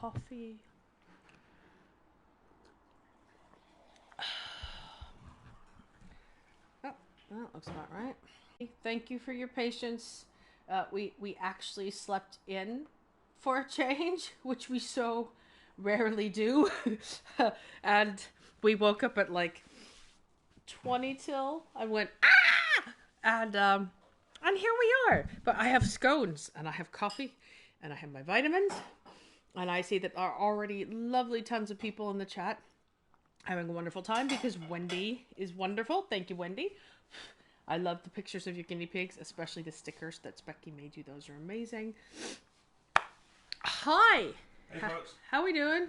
coffee. Oh, that looks about right. Thank you for your patience. We actually slept in for a change, which we so rarely do. And we woke up at like 20 till. I went, ah! And here we are. But I have scones, and I have coffee, and I have my vitamins. And I see that there are already lovely tons of people in the chat having a wonderful time because Wendy is wonderful. Thank you, Wendy. I love the pictures of your guinea pigs, especially the stickers that Becky made you. Those are amazing. Hi. Hey, folks. How we doing?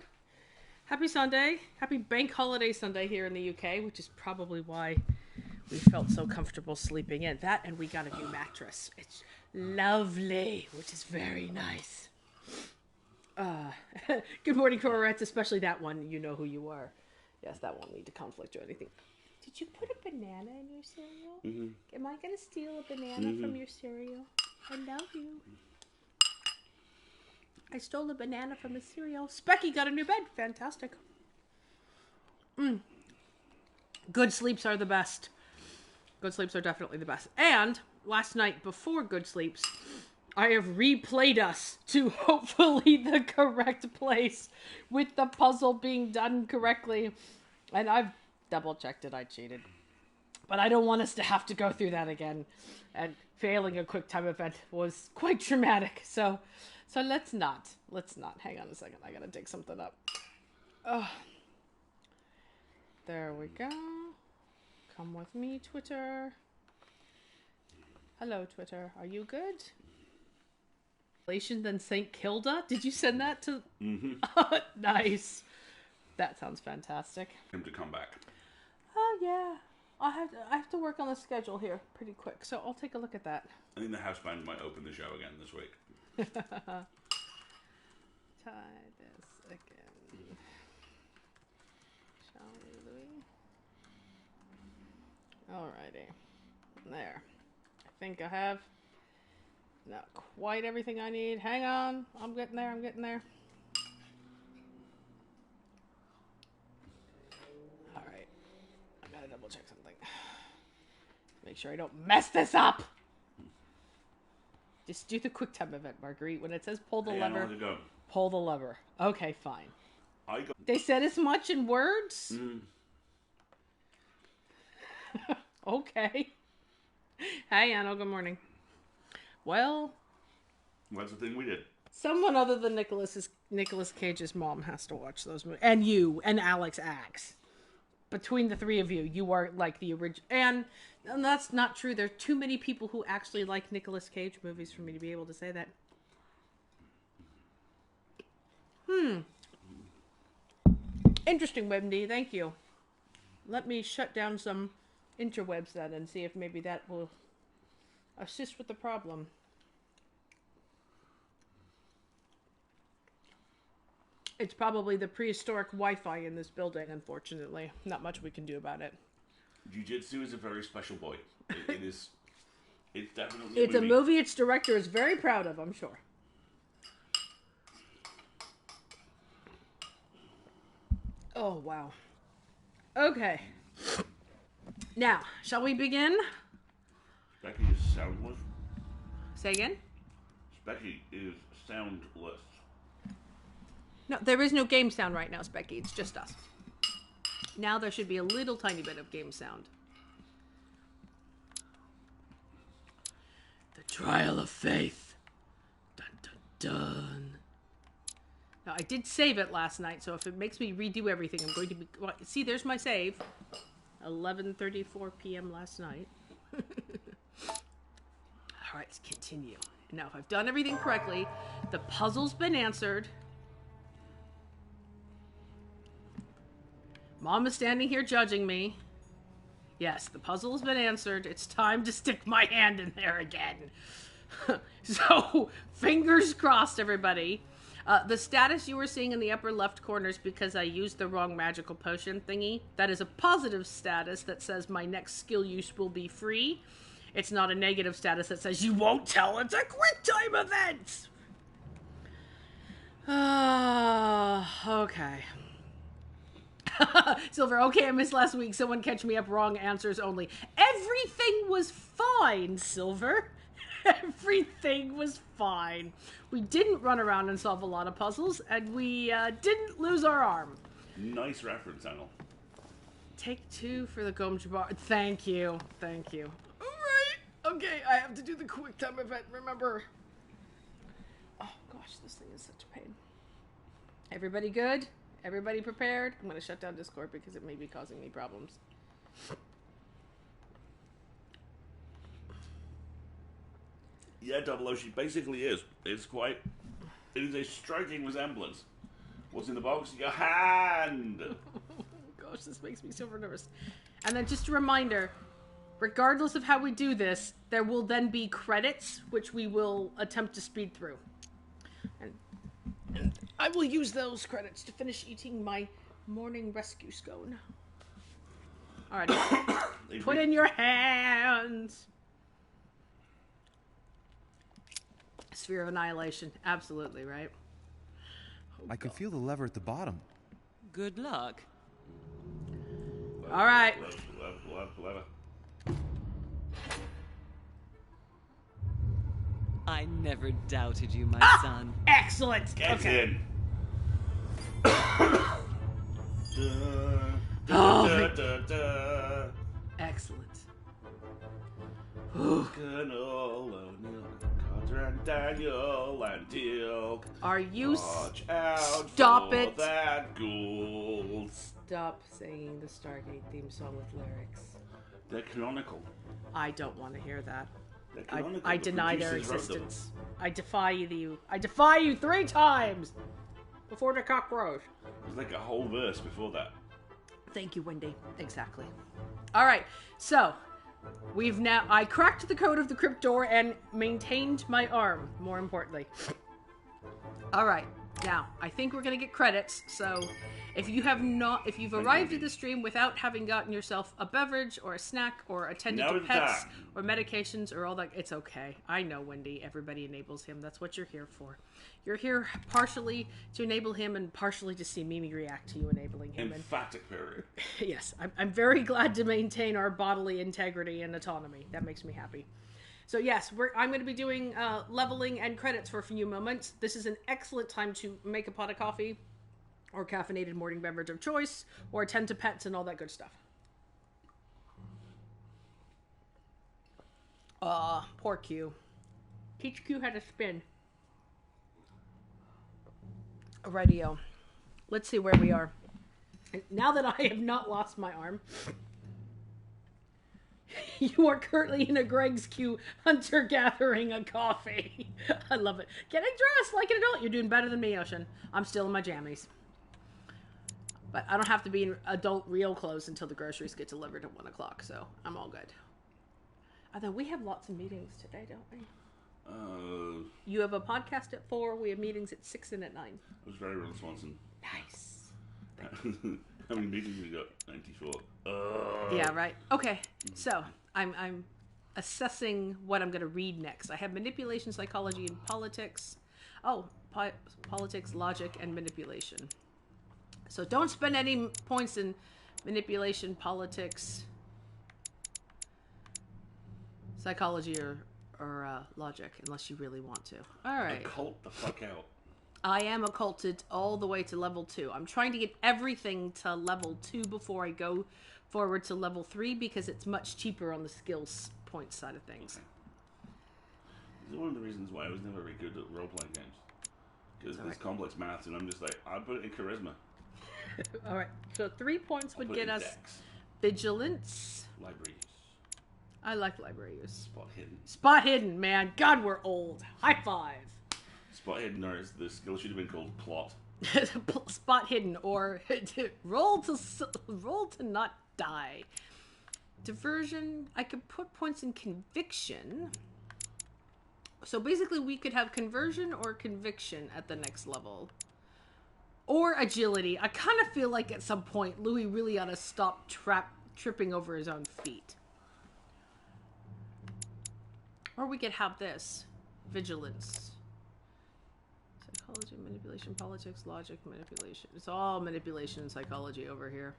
Happy Sunday. Happy Bank Holiday Sunday here in the UK, which is probably why we felt so comfortable sleeping in. That, and we got a new mattress. It's lovely, which is very nice. Good morning, Corettes, especially that one. You know who you are. Yes, that won't lead to conflict or anything. Did you put a banana in your cereal? Mm-hmm. Am I going to steal a banana from your cereal? I love you. I stole a banana from the cereal. Specky got a new bed. Fantastic. Good sleeps are the best. Good sleeps are definitely the best. And last night, before Good Sleeps, I have replayed us to hopefully the correct place with the puzzle being done correctly. And I've double-checked it. I cheated. But I don't want us to have to go through that again. And failing a quick time event was quite traumatic. So let's not. Hang on a second. I gotta dig something up. Oh. There we go. Come with me, Twitter. Hello, Twitter. Are you good? Than St. Kilda? Did you send that to... Oh, nice. That sounds fantastic. Him to come back. Oh, yeah. I have to work on the schedule here pretty quick, so I'll take a look at that. I think the house band might open the show again this week. Try this again. Shall we, Louis? Alrighty. There. I think I have not quite everything I need. Hang on. I'm getting there. Alright. I gotta double check something. Make sure I don't mess this up. Just do the quick time event, Marguerite. When it says pull the lever, pull the lever. Okay, fine. They said as much in words? Okay. Hi, Anno. Good morning. Well, that's the thing we did. Someone other than Nicolas Cage's mom has to watch those movies. And you, and Alex Axe. Between the three of you, you are like the original. And that's not true. There are too many people who actually like Nicolas Cage movies for me to be able to say that. Interesting, Wendy. Thank you. Let me shut down some interwebs then and see if maybe that will assist with the problem. It's probably the prehistoric Wi-Fi in this building, unfortunately. Not much we can do about it. Jiu-Jitsu is a very special boy. It is... It's definitely It's a movie its director is very proud of, I'm sure. Oh, wow. Okay. Now, shall we begin? Becky is soundless. Say again? Becky is soundless. No, there is no game sound right now, Specky. It's just us. Now there should be a little tiny bit of game sound. The Trial of Faith. Dun, dun, dun. Now, I did save it last night, so if it makes me redo everything, I'm going to be... Well, see, there's my save. 11:34 p.m. last night. All right, let's continue. Now, if I've done everything correctly, the puzzle's been answered. Mom is standing here judging me. Yes, the puzzle has been answered. It's time to stick my hand in there again. So, fingers crossed, everybody. The status you were seeing in the upper left corner is because I used the wrong magical potion thingy. That is a positive status that says my next skill use will be free. It's not a negative status that says you won't tell it's a quick time event. Okay. Silver, okay, I missed last week. Someone catch me up. Wrong answers only. Everything was fine, Silver. Everything was fine. We didn't run around and solve a lot of puzzles, and we didn't lose our arm. Nice reference, Anil. Take 2 for the Gom Jabbar. Thank you. Thank you. All right. Okay, I have to do the quick time event, remember. Oh, gosh, this thing is such a pain. Everybody good? Everybody prepared? I'm going to shut down Discord because it may be causing me problems. Yeah, Double O, she basically is. It is a striking resemblance. What's in the box? Your hand! Gosh, this makes me super nervous. And then just a reminder, regardless of how we do this, there will then be credits, which we will attempt to speed through. And I will use those credits to finish eating my morning rescue scone. Alright. Put in your hands! Sphere of Annihilation. Absolutely, right? Oh, I can feel the lever at the bottom. Good luck. All right. Lever. I never doubted you, my son. Excellent. Get in. Excellent. Canola, Carter and Daniel and Teal. Are you Watch out stop for it? that ghoul. Stop singing the Stargate theme song with lyrics. They're canonical. I don't want to hear that. They're canonical. I The deny their producers wrote them. existence. I defy you. I defy you 3 times before the cock crows. There's like a whole verse before that. Thank you, Wendy. Exactly. All right. So I cracked the code of the crypt door and maintained my arm. More importantly. All right. Now, I think we're going to get credits, so if you've arrived at the stream without having gotten yourself a beverage or a snack or attended Now to it's pets time. or medications or all that, it's okay. I know, Wendy, everybody enables him. That's what you're here for. You're here partially to enable him and partially to see Mimi react to you enabling him. Emphatic period. Yes, I'm very glad to maintain our bodily integrity and autonomy. That makes me happy. So yes, I'm going to be doing leveling and credits for a few moments. This is an excellent time to make a pot of coffee or caffeinated morning beverage of choice or attend to pets and all that good stuff. Poor Q. Teach Q how to spin. Radio. Let's see where we are. And now that I have not lost my arm... You are currently in a Greg's Q hunter-gathering a coffee. I love it. Getting dressed like an adult. You're doing better than me, Ocean. I'm still in my jammies. But I don't have to be in adult real clothes until the groceries get delivered at 1 o'clock, so I'm all good. Although we have lots of meetings today, don't we? You have a podcast at 4. We have meetings at 6 and at 9. It was very Ron Swanson. Nice. How many meetings we got? 94. Yeah, right. Okay, so I'm assessing what I'm going to read next. I have manipulation, psychology, and politics. Oh, politics, logic, and manipulation. So don't spend any points in manipulation, politics, psychology, or logic, unless you really want to. All right. Occult the fuck out. I am occulted all the way to level 2. I'm trying to get everything to level 2 before I go forward to level 3 because it's much cheaper on the skills point side of things. This is one of the reasons why I was never very good at role-playing games. Because there's complex maths and I'm just like, I put it in charisma. Alright, so 3 points would get us Dex. vigilance. Library use. I like library use. Spot hidden. Spot hidden, man. God, we're old. High five. Spot hidden, or the skill should have been called plot. Spot hidden, or roll to not die. Diversion. I could put points in conviction. So basically, we could have conversion or conviction at the next level, or agility. I kind of feel like at some point Louis really ought to stop tripping over his own feet. Or we could have this vigilance. Psychology, manipulation, politics, logic, manipulation. It's all manipulation and psychology over here.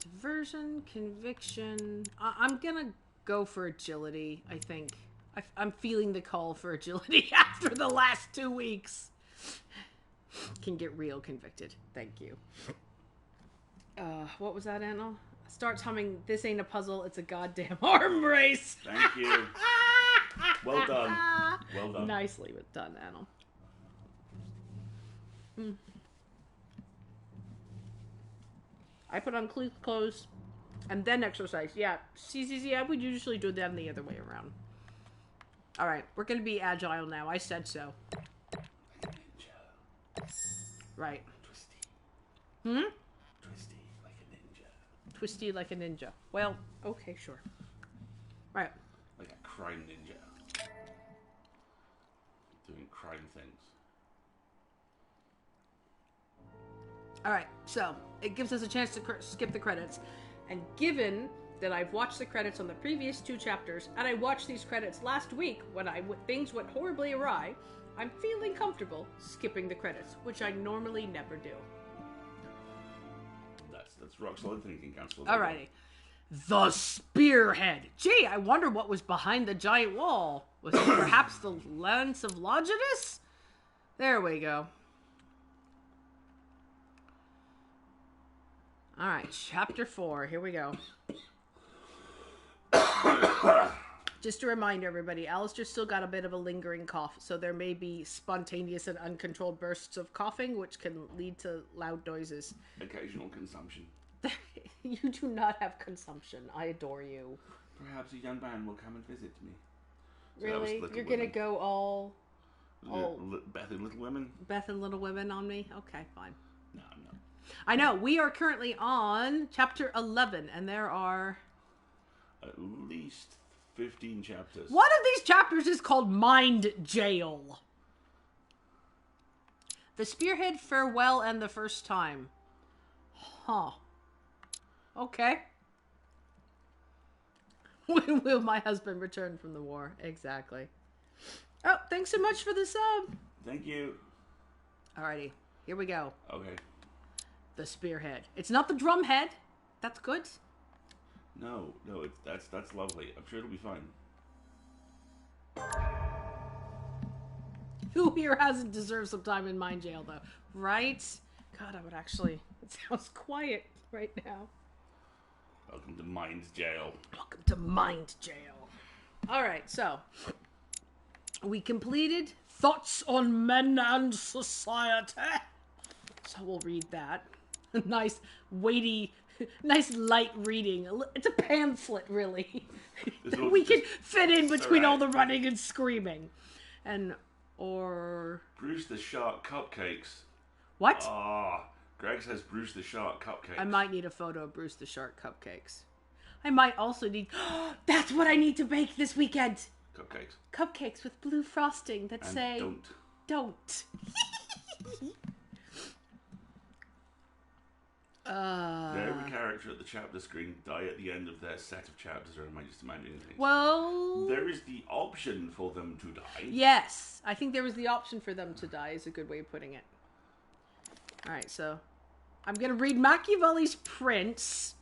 Diversion, conviction. I'm gonna go for agility, I think. I'm feeling the call for agility after the last 2 weeks. Can get real convicted. Thank you. What was that, Anil? Starts humming, this ain't a puzzle, it's a goddamn arm race. Thank you. Well done. Well done. Nicely done, Anil. I put on clothes and then exercise. Yeah, see, I would usually do them the other way around. All right, we're going to be agile now. I said so. Right. Twisty. Twisty like a ninja. Twisty like a ninja. Well, okay, sure. Right. Like a crime ninja. Doing crime things. All right, so it gives us a chance to skip the credits. And given that I've watched the credits on the previous 2 chapters, and I watched these credits last week when things went horribly awry, I'm feeling comfortable skipping the credits, which I normally never do. That's rock solid thinking, Council. Alrighty. The Spearhead. Gee, I wonder what was behind the giant wall. Was it perhaps the lance of Longinus? There we go. Alright, chapter 4. Here we go. Just to remind everybody, Alistair still got a bit of a lingering cough, so there may be spontaneous and uncontrolled bursts of coughing, which can lead to loud noises. Occasional consumption. You do not have consumption. I adore you. Perhaps a young man will come and visit me. So really? You're going to go all Beth and Little Women? Beth and Little Women on me? Okay, fine. No, I'm not. I know. We are currently on chapter 11, and there are at least 15 chapters. One of these chapters is called Mind Jail. The Spearhead Farewell and the First Time. Huh. Okay. When will my husband return from the war? Exactly. Oh, thanks so much for the sub. Thank you. Alrighty, here we go. Okay. The Spearhead. It's not the Drumhead. That's good. No, that's lovely. I'm sure it'll be fine. Who here hasn't deserved some time in Mind Jail, though? Right? God, I would actually... It sounds quiet right now. Welcome to Mind Jail. Welcome to Mind Jail. Alright, so... We completed Thoughts on Men and Society. So we'll read that. Nice, weighty... Nice light reading. It's a pamphlet, really. We can fit in between all the running and screaming. Bruce the Shark Cupcakes. What? Greg says Bruce the Shark Cupcakes. I might need a photo of Bruce the Shark Cupcakes. I might also need... That's what I need to bake this weekend! Cupcakes. Cupcakes with blue frosting that say... Don't. Did every character at the chapter screen die at the end of their set of chapters, or am I just imagining things? Well... There is the option for them to die. Yes. I think there was the option for them to die, is a good way of putting it. Alright, so... I'm going to read Machiavelli's Prince,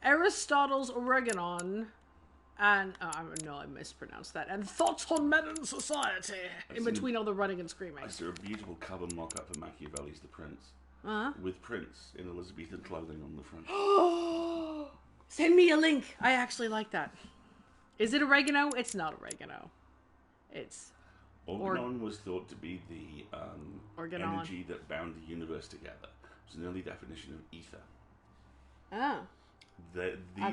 Aristotle's Oregon, and... no, I mispronounced that. And Thoughts on Men and Society, in between all the running and screaming. I saw a beautiful cover mock-up of Machiavelli's The Prince. With Prince in Elizabethan clothing on the front. Send me a link. I actually like that. Is it oregano? It's not oregano. It's... Organon was thought to be the energy that bound the universe together. It was an early definition of ether. I've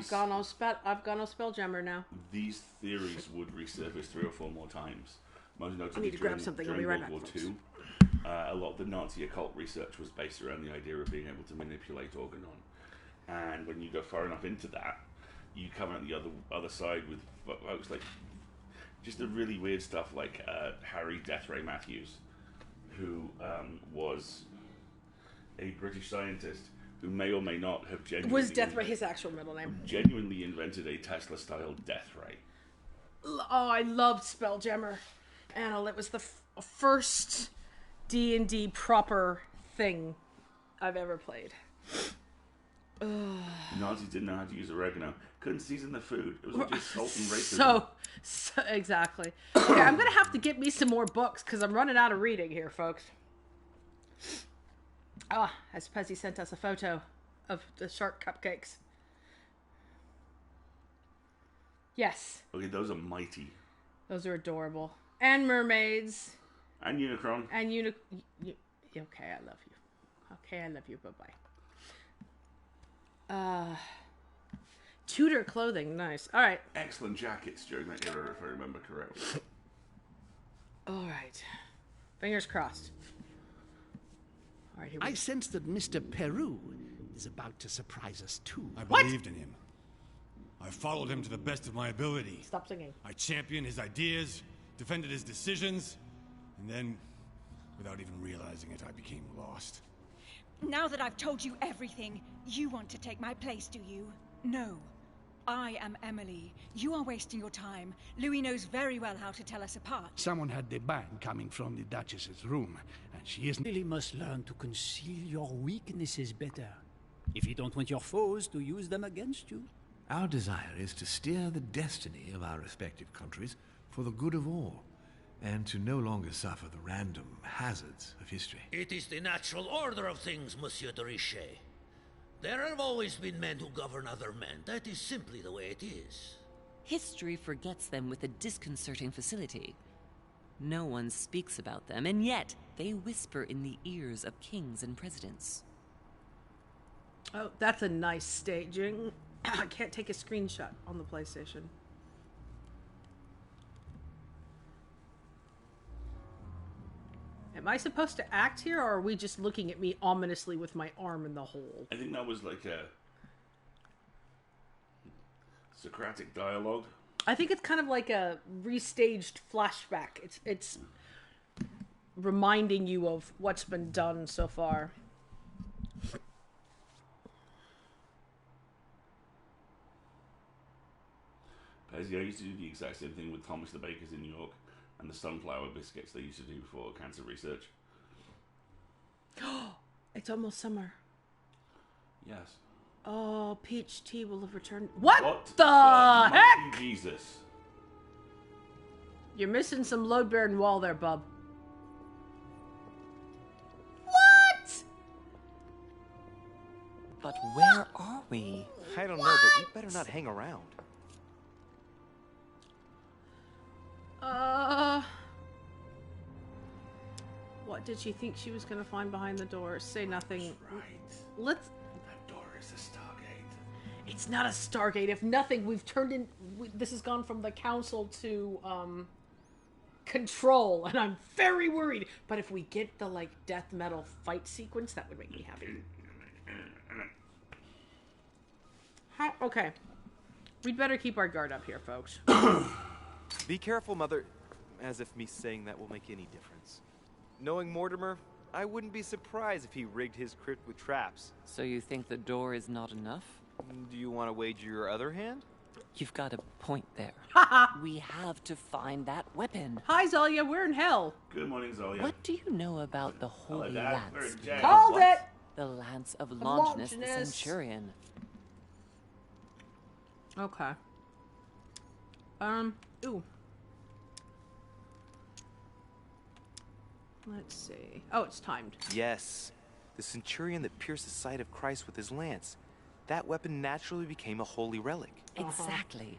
gone on Spelljammer now. These theories would resurface 3 or 4 more times. Most notably I need to grab something. I'll be right World back. War II. A lot of the Nazi occult research was based around the idea of being able to manipulate Organon. And when you go far enough into that, you come out the other side with folks like just the really weird stuff like Harry Deathray Matthews, who was a British scientist who may or may not have genuinely... Was Deathray his actual middle name? Genuinely invented a Tesla-style death ray. Oh, I loved Spelljammer. And it was the first D&D proper thing I've ever played. Nazis didn't know how to use oregano. Couldn't season the food. It was just salt and racism. So exactly. Okay, I'm gonna have to get me some more books because I'm running out of reading here, folks. As Pezzy sent us a photo of the shark cupcakes. Yes. Okay, those are mighty. Those are adorable. And mermaids. And Unicron. And okay, I love you. Okay, I love you. Bye-bye. Tudor clothing. Nice. All right. Excellent jackets during that era, if I remember correctly. All right. Fingers crossed. All right, here we I go. sense that Mr. Peru is about to surprise us too. I believed in him. I followed him to the best of my ability. Stop singing. I championed his ideas, defended his decisions, and then, without even realizing it, I became lost. Now that I've told you everything, you want to take my place, do you? No. I am Emily. You are wasting your time. Louis knows very well how to tell us apart. Someone had the bang coming from the Duchess's room, and she isn't. You really must learn to conceal your weaknesses better, if you don't want your foes to use them against you. Our desire is to steer the destiny of our respective countries for the good of all, and to no longer suffer the random hazards of history. It is the natural order of things, Monsieur de Richet. There have always been men who govern other men. That is simply the way it is. History forgets them with a disconcerting facility. No one speaks about them, and yet they whisper in the ears of kings and presidents. Oh, that's a nice staging. I can't take a screenshot on the PlayStation. Am I supposed to act here, or are we just looking at me ominously with my arm in the hole? I think that was like a Socratic dialogue. I think it's kind of like a restaged flashback. It's reminding you of what's been done so far. Pezzy, I used to do the exact same thing with Thomas the Baker's in New York and the sunflower biscuits they used to do for cancer research. It's almost summer. Yes. Oh, peach tea will have returned. What the monkey heck? Jesus. You're missing some load-bearing wall there, bub. What? But where are we? I don't know, but we better not hang around. What did she think she was going to find behind the door? Say nothing. Right. Let's... That door is a Stargate. It's not a Stargate. If nothing, we've turned in... This has gone from the council to, control, and I'm very worried. But if we get the, like, death metal fight sequence, that would make me happy. Okay. We'd better keep our guard up here, folks. Be careful, Mother. As if me saying that will make any difference. Knowing Mortimer, I wouldn't be surprised if he rigged his crypt with traps. So you think the door is not enough? Do you want to wager your other hand? You've got a point there. We have to find that weapon. Hi, Zalia. We're in hell. Good morning, Zolia. What do you know about the Holy Hello, Dad. We're Lance? in jail. Called What? it! The Lance of Longinus the Longinus. Centurion. Okay. Ooh. Let's see. Oh, it's timed. Yes. The Centurion that pierced the side of Christ with his lance. That weapon naturally became a holy relic. Exactly.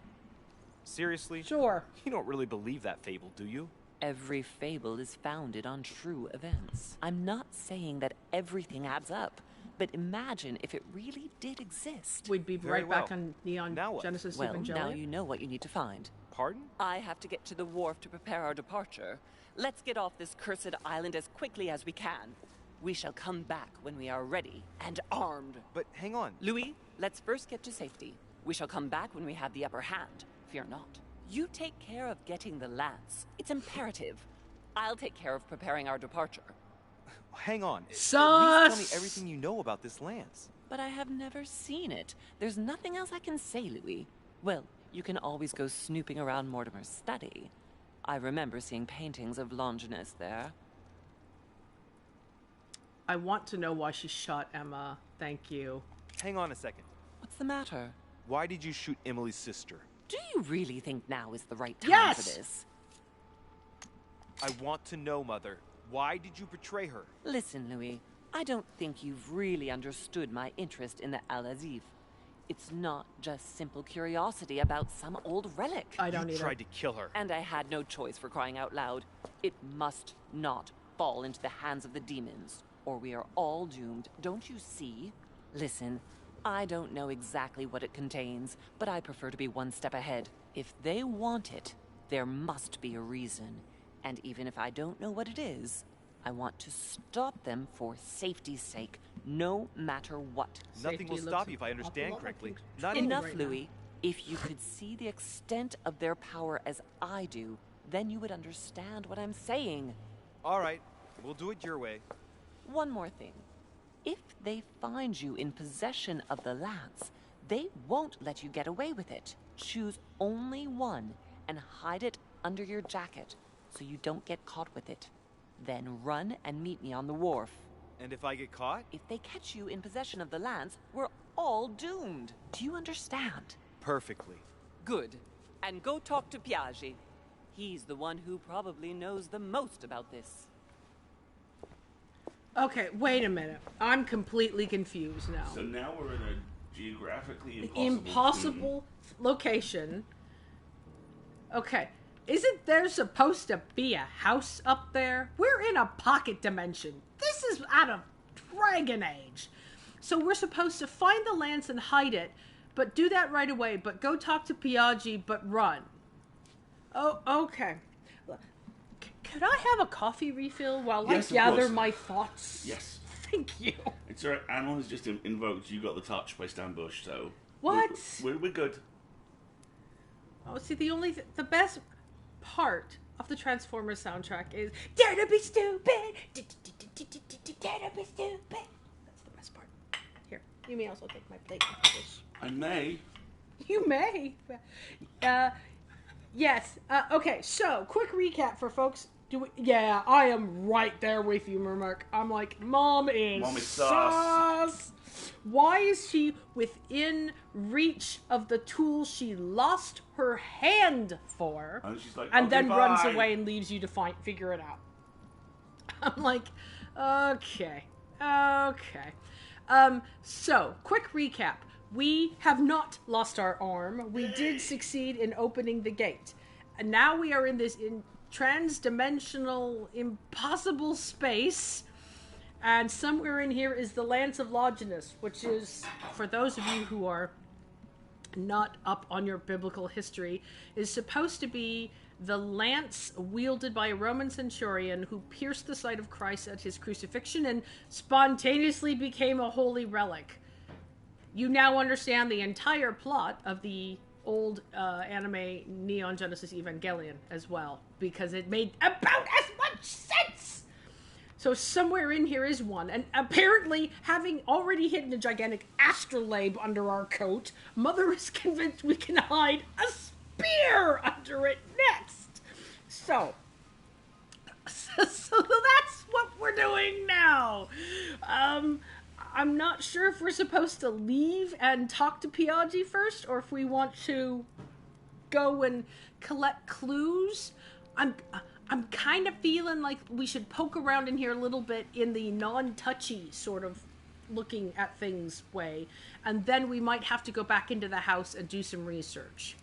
Seriously? Sure. You don't really believe that fable, do you? Every fable is founded on true events. I'm not saying that everything adds up, but imagine if it really did exist. We'd be Very right back well. on Neon Now what? Genesis Well, Evangelion. now you know what you need to find. Pardon? I have to get to the wharf to prepare our departure. Let's get off this cursed island as quickly as we can. We shall come back when we are ready and armed. But hang on. Louis, let's first get to safety. We shall come back when we have the upper hand. Fear not. You take care of getting the lance. It's imperative. I'll take care of preparing our departure. Hang on. Sus! At least tell me everything you know about this lance. But I have never seen it. There's nothing else I can say, Louis. Well, You can always go snooping around Mortimer's study. I remember seeing paintings of Longinus there. I want to know why she shot Emma. Thank you. Hang on a second. What's the matter? Why did you shoot Emily's sister? Do you really think now is the right time Yes! for this? I want to know, Mother. Why did you betray her? Listen, Louis. I don't think you've really understood my interest in the Al-Azif. It's not just simple curiosity about some old relic. I don't You either. tried to kill her. And I had no choice, for crying out loud. It must not fall into the hands of the demons, or we are all doomed, don't you see? Listen, I don't know exactly what it contains, but I prefer to be one step ahead. If they want it, there must be a reason. And even if I don't know what it is, I want to stop them for safety's sake, no matter what. Nothing will stop you if I understand correctly. Not Enough, right now. Louis. If you could see the extent of their power as I do, then you would understand what I'm saying. All right, we'll do it your way. One more thing. If they find you in possession of the lance, they won't let you get away with it. Choose only one and hide it under your jacket so you don't get caught with it. Then run and meet me on the wharf. And if I get caught? If they catch you in possession of the lance, we're all doomed. Do you understand? Perfectly. Good. And go talk to Piaggi. He's the one who probably knows the most about this. Okay, wait a minute. I'm completely confused now. So now we're in a geographically Impossible location. Okay. Isn't there supposed to be a house up there? We're in a pocket dimension. This is out of Dragon Age. So we're supposed to find the lance and hide it, but do that right away, but go talk to Piaggi, but run. Oh, okay. Could I have a coffee refill while Yes, I of gather course. my thoughts? Yes. Thank you. It's alright. Anon has just invoked You Got the Touch by Stan Bush, so... What? We're good. Oh, see, the best part of the Transformers soundtrack is Dare to be stupid! Dare to be stupid! That's the best part. Here, you may also take my plate after this. I may. You may. Yes. Okay, so, quick recap for folks. Yeah, I am right there with you, Murmark. I'm like, Mom is sus. Why is she within reach of the tool she lost her hand for, And she's like, and okay, then bye. runs away and leaves you to figure it out? I'm like, okay. So, quick recap. We have not lost our arm. We did succeed in opening the gate. And now we are in this trans-dimensional, impossible space. And somewhere in here is the Lance of Longinus, which is, for those of you who are not up on your biblical history, is supposed to be the lance wielded by a Roman centurion who pierced the side of Christ at his crucifixion and spontaneously became a holy relic. You now understand the entire plot of the old anime Neon Genesis Evangelion as well, because it made about as much sense! So somewhere in here is one, and apparently, having already hidden a gigantic astrolabe under our coat, Mother is convinced we can hide a spear under it next! So that's what we're doing now! I'm not sure if we're supposed to leave and talk to Piaggi first, or if we want to go and collect clues. I'm kind of feeling like we should poke around in here a little bit in the non-touchy sort of looking at things way, and then we might have to go back into the house and do some research.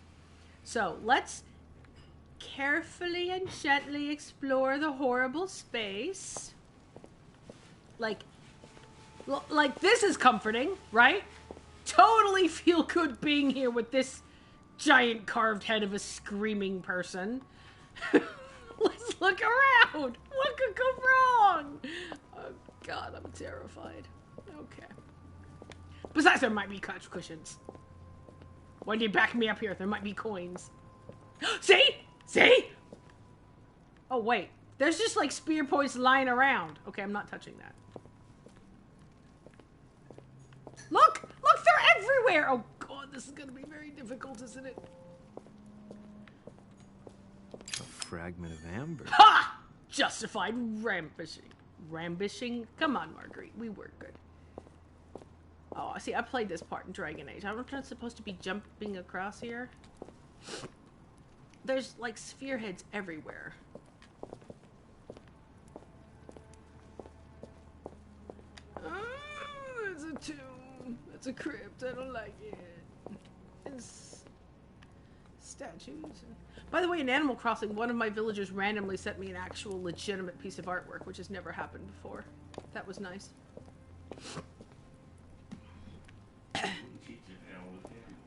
So let's carefully and gently explore the horrible space. Like this is comforting, right? Totally feel good being here with this giant carved head of a screaming person. Let's look around. What could go wrong? Oh God, I'm terrified. Okay. Besides, there might be couch cushions. When you back me up here, there might be coins. See? Oh wait, there's just like spear points lying around. Okay, I'm not touching that. Look, they're everywhere. Oh God, this is gonna be very difficult, isn't it? fragment of amber. Ha! Justified rambishing. Rambishing? Come on, Marguerite. We were good. Oh, see, I played this part in Dragon Age. I'm not supposed to be jumping across here. There's, like, sphere heads everywhere. Oh, it's a tomb. It's a crypt. I don't like it. It's statues. By the way, in Animal Crossing, one of my villagers randomly sent me an actual legitimate piece of artwork, which has never happened before. That was nice.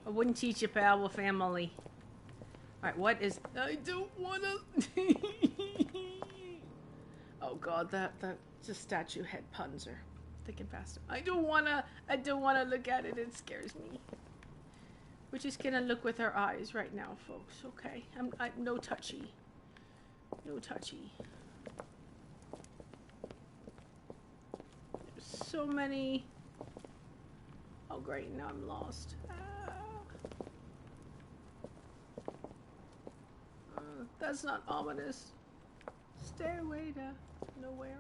I wouldn't teach a pal with family. Alright, what is... I don't wanna... Oh god, that just statue head puns are thick and fast. I don't wanna look at it, it scares me. We're just gonna look with our eyes right now, folks, okay? I'm no touchy. No touchy. There's so many... Oh great, now I'm lost. That's not ominous. Stairway to nowhere.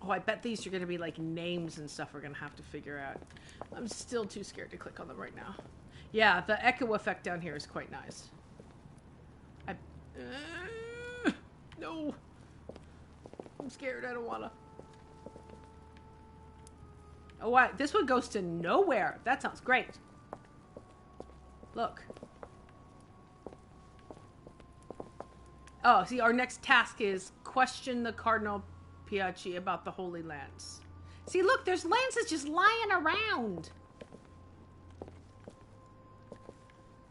Oh, I bet these are going to be like names and stuff we're going to have to figure out. I'm still too scared to click on them right now. Yeah, the echo effect down here is quite nice. No. I'm scared. I don't want to. Oh, wow. This one goes to nowhere. That sounds great. Look. Oh, see, our next task is question the Cardinal Piachi about the Holy Lance. See, look, there's lances just lying around.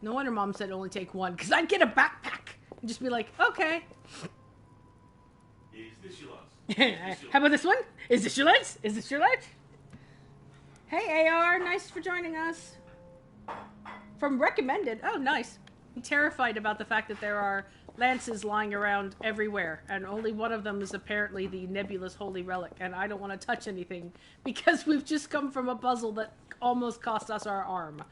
No wonder Mom said only take one, because I'd get a backpack and just be like, okay. Is this your lance? How about this one? Is this your lance? Is this your lance? Hey, AR, nice for joining us. From recommended. Oh, nice. I'm terrified about the fact that there are lances lying around everywhere, and only one of them is apparently the nebulous holy relic, and I don't want to touch anything because we've just come from a puzzle that almost cost us our arm.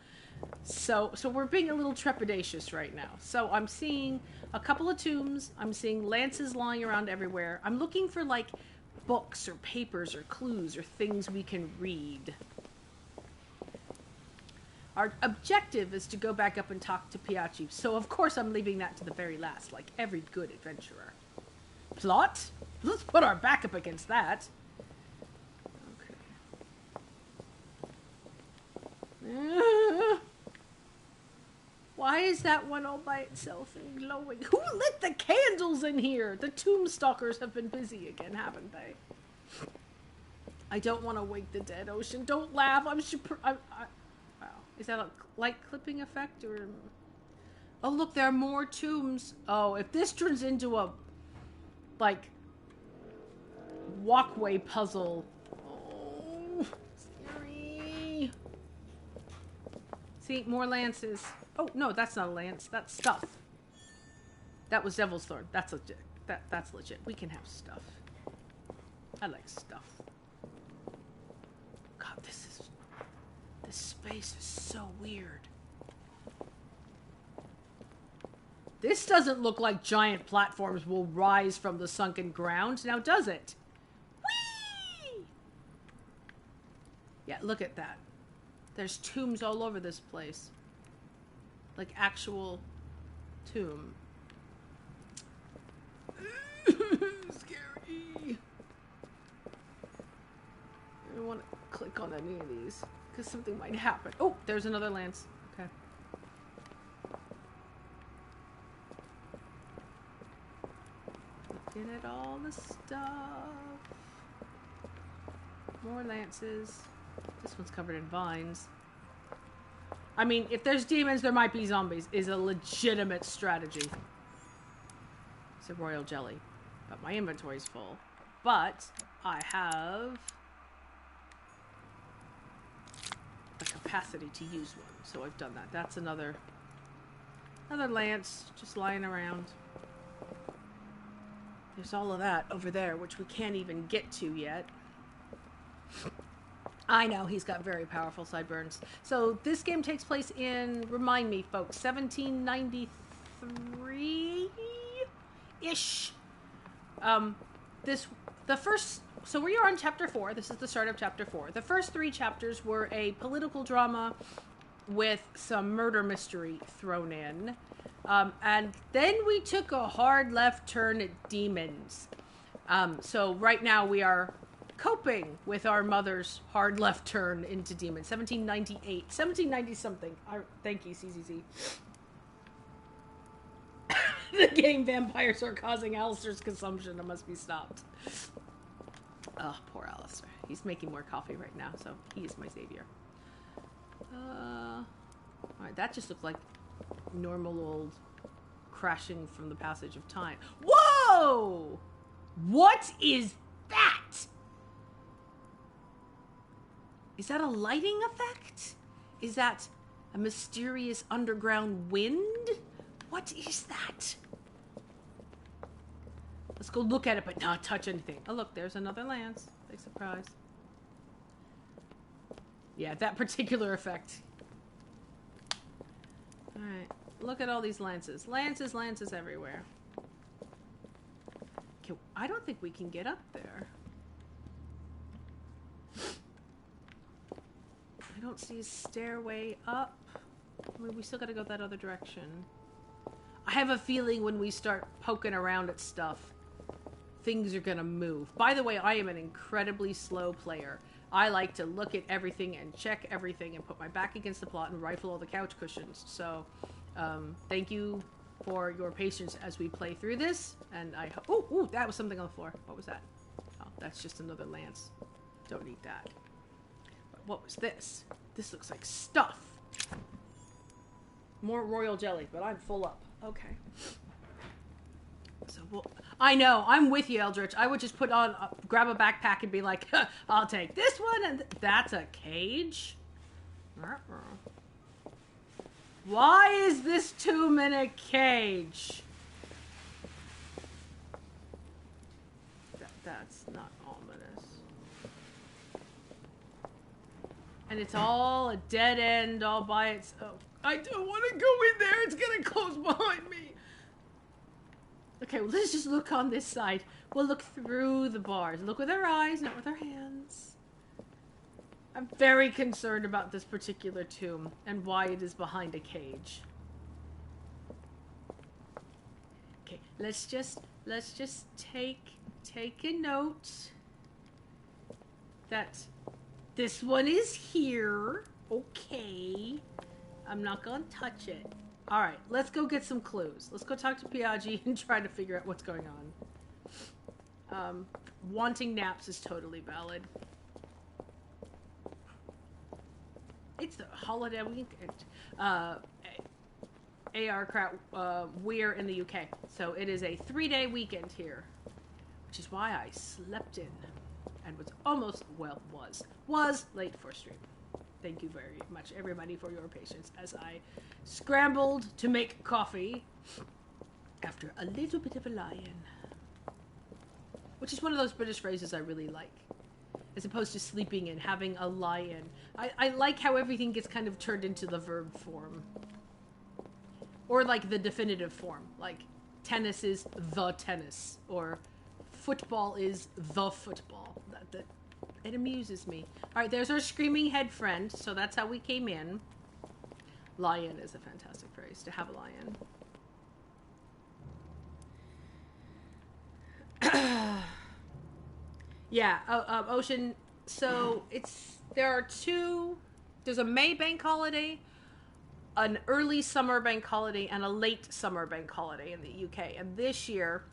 So we're being a little trepidatious right now. So I'm seeing a couple of tombs. I'm seeing lances lying around everywhere. I'm looking for, like, books or papers or clues or things we can read. Our objective is to go back up and talk to Piachi, so of course I'm leaving that to the very last, like every good adventurer. Plot? Let's put our back up against that. Okay. Why is that one all by itself and glowing? Who lit the candles in here? The tomb stalkers have been busy again, haven't they? I don't want to wake the dead, Ocean. Don't laugh. I'm super... Wow. Is that a light clipping effect or... Oh, look, there are more tombs. Oh, if this turns into a, like, walkway puzzle. Oh, scary. See, more lances. Oh, no, that's not a lance. That's stuff. That was Devil's Thorn. That's legit. That's legit. We can have stuff. I like stuff. God, this space is so weird. This doesn't look like giant platforms will rise from the sunken ground, now does it? Whee! Yeah, look at that. There's tombs all over this place. Like actual tomb. Scary. I don't want to click on any of these. Because something might happen. Oh, there's another lance. Okay. Looking at all the stuff. More lances. This one's covered in vines. I mean, if there's demons, there might be zombies. Is a legitimate strategy. It's a royal jelly. But my inventory's full. But I have... the capacity to use one, so I've done that. That's another lance just lying around. There's all of that over there, which we can't even get to yet. I know, he's got very powerful sideburns. So this game takes place in, remind me folks, 1793? 3-ish. So we are on chapter 4. This is the start of chapter 4. The first 3 chapters were a political drama with some murder mystery thrown in. And then we took a hard left turn at demons. So right now we are coping with our mother's hard left turn into demons. 1798. 1790 something. Thank you, CZZ. The game vampires are causing Alistair's consumption. It must be stopped. Oh, poor Alistair. He's making more coffee right now, so he is my savior. Alright, that just looked like normal old crashing from the passage of time. Whoa! What is that? Is that a lighting effect? Is that a mysterious underground wind? What is that? Let's go look at it, but not touch anything. Oh, look, there's another lance. Big surprise. Yeah, that particular effect. Alright, look at all these lances. Lances, lances everywhere. Okay, I don't think we can get up there. I don't see a stairway up. I mean, we still gotta go that other direction. I have a feeling when we start poking around at stuff, things are gonna move. By the way, I am an incredibly slow player. I like to look at everything and check everything and put my back against the plot and rifle all the couch cushions. So, thank you for your patience as we play through this. And I hope... Ooh, that was something on the floor. What was that? Oh, that's just another lance. Don't need that. But what was this? This looks like stuff. More royal jelly, but I'm full up. Okay. So, I know, I'm with you, Eldritch. I would just grab a backpack and be like, I'll take this one, and that's a cage? Why is this tomb in a cage? That's not ominous. And it's all a dead end all by itself. I don't want to go in there. It's going to close behind me. Okay, well, let's just look on this side. We'll look through the bars. Look with our eyes, not with our hands. I'm very concerned about this particular tomb and why it is behind a cage. Okay, let's just take a note that this one is here. Okay. I'm not gonna touch it. Alright, let's go get some clues. Let's go talk to Piaggi and try to figure out what's going on. Wanting naps is totally valid. It's the holiday weekend. AR crap, we're in the UK. So it is a 3-day weekend here. Which is why I slept in. And was late for stream. Thank you very much, everybody, for your patience as I scrambled to make coffee after a little bit of a lie-in. Which is one of those British phrases I really like. As opposed to sleeping in, having a lie-in. I like how everything gets kind of turned into the verb form. Or like the definitive form. Like, tennis is the tennis. Or football is the football. It amuses me. Alright, there's our screaming head friend. So that's how we came in. Lion is a fantastic phrase, to have a lion. Yeah, Ocean. So there's a May bank holiday, an early summer bank holiday, and a late summer bank holiday in the UK. And this year,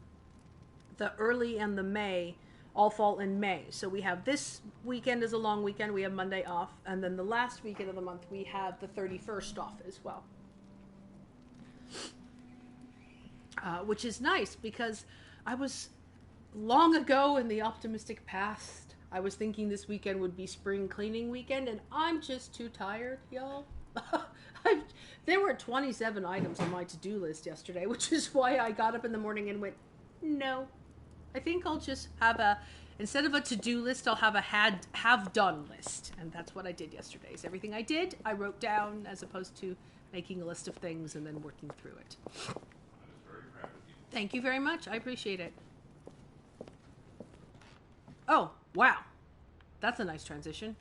the early and the May all fall in May. So we have this weekend is a long weekend. We have Monday off. And then the last weekend of the month, we have the 31st off as well. Which is nice because I was long ago in the optimistic past. I was thinking this weekend would be spring cleaning weekend, and I'm just too tired, y'all. There were 27 items on my to-do list yesterday, which is why I got up in the morning and went, no. I think I'll just have instead of a to-do list, I'll have a have-done list. And that's what I did yesterday. So everything I did, I wrote down as opposed to making a list of things and then working through it. Thank you very much. I appreciate it. Oh, wow. That's a nice transition.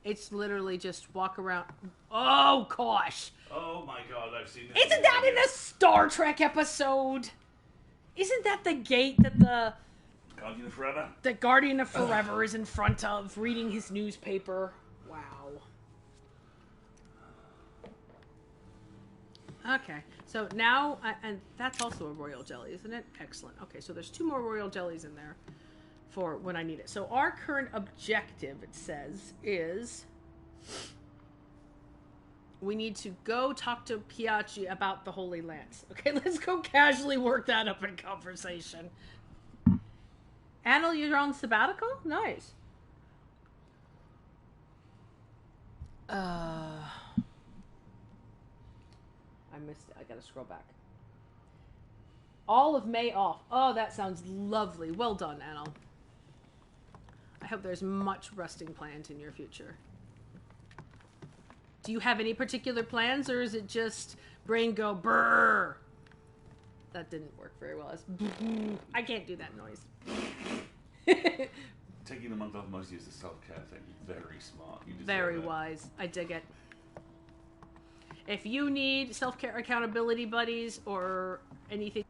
It's literally just walk around. Oh, gosh. Oh my god, I've seen this. Isn't that in a Star Trek episode? Isn't that the gate that the Guardian of Forever? The Guardian of Forever is in front of, reading his newspaper? Wow. Okay, so now, and that's also a royal jelly, isn't it? Excellent. Okay, so there's 2 more royal jellies in there for when I need it. So our current objective, it says, is we need to go talk to Piachi about the Holy Lance. Okay, let's go casually work that up in conversation. Anil, you're on sabbatical? Nice. I missed it. I gotta scroll back. All of May off. Oh, that sounds lovely. Well done, Anil. I hope there's much resting planned in your future. Do you have any particular plans, or is it just brain go brrr? That didn't work very well. I can't do that noise. Taking the month off mostly is a self-care thing. Very smart. You deserve Very it. wise. I dig it. If you need self-care accountability buddies or anything...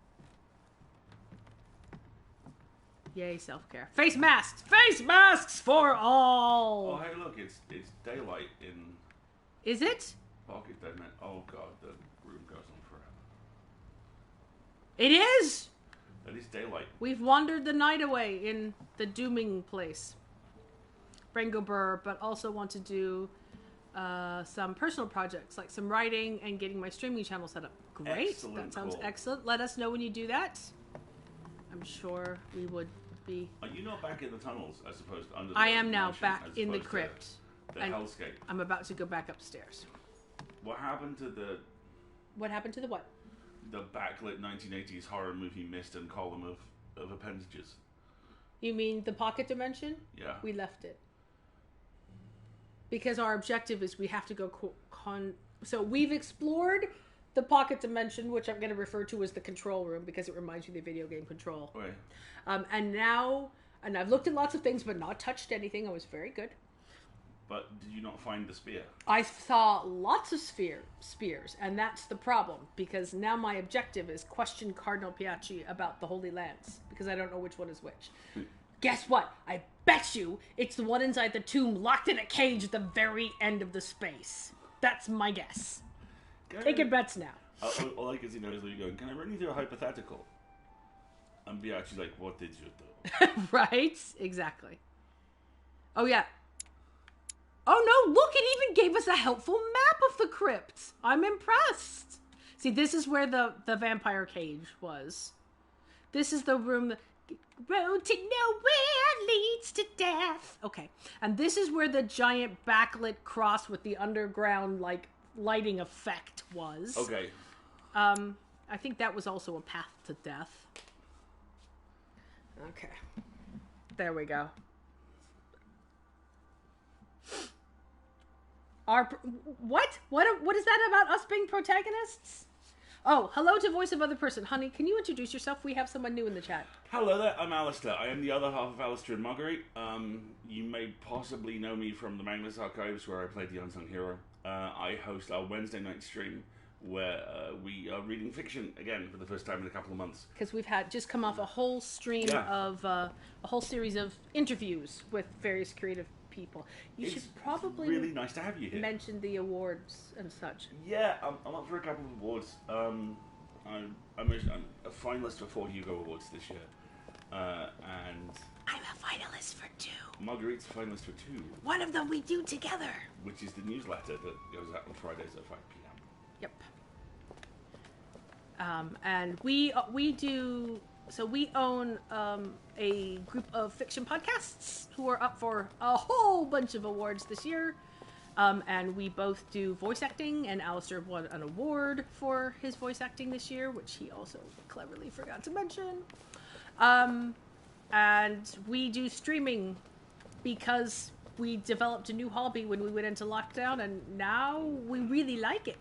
Yay, self-care. Face masks! Face masks for all! Oh, hey, look, it's daylight in... Is it? Pocket Deadman. Oh, God, the room goes on forever. It is! It is daylight. We've wandered the night away in the dooming place. Brango Burr, but also want to do some personal projects, like some writing and getting my streaming channel set up. Great. Excellent, that sounds cool. excellent. Let us know when you do that. I'm sure we would be... Are you not back in the tunnels, as opposed to under the I am now mansion, back as in the opposed to crypt. The And hellscape. I'm about to go back upstairs. What happened to the What happened to the what? backlit 1980s horror movie mist and column of appendages? You mean the pocket dimension? Yeah. We left it. Because our objective is we have to go so we've explored the pocket dimension, which I'm going to refer to as the control room because it reminds me of the video game Control. Okay. And I've looked at lots of things but not touched anything. I was very good. But did you not find the spear? I saw lots of spears, and that's the problem, because now my objective is question Cardinal Piachi about the Holy Lance, because I don't know which one is which. Guess what? I bet you it's the one inside the tomb, locked in a cage at the very end of the space. That's my guess. Taking bets now. All I can see now is you going, can I run you through a hypothetical? And Piachi's like, what did you do? Right? Exactly. Oh, yeah. Oh no, look, it even gave us a helpful map of the crypt. I'm impressed. See, this is where the vampire cage was. This is the room that... Road to nowhere leads to death. Okay. And this is where the giant backlit cross with the underground, like, lighting effect was. Okay. I think that was also a path to death. Okay. There we go. What is that about us being protagonists? Oh, hello to Voice of Other Person. Honey, can you introduce yourself? We have someone new in the chat. Hello there, I'm Alistair. I am the other half of Alistair and Marguerite. You may possibly know me from the Magnus Archives, where I played the unsung hero. I host our Wednesday night stream, where we are reading fiction again for the first time in a couple of months. Because we've had just come off a whole stream of a whole series of interviews with various creative people. You should probably really nice to have you here. Mention the awards and such. Yeah, I'm up for a couple of awards. I'm a finalist for 4 Hugo Awards this year, and I'm a finalist for 2. Marguerite's a finalist for 2. One of them we do together. Which is the newsletter that goes out on Fridays at 5 p.m. Yep. And we do. So we own a group of fiction podcasts who are up for a whole bunch of awards this year. And we both do voice acting, and Alistair won an award for his voice acting this year, which he also cleverly forgot to mention. And we do streaming because we developed a new hobby when we went into lockdown, and now we really like it.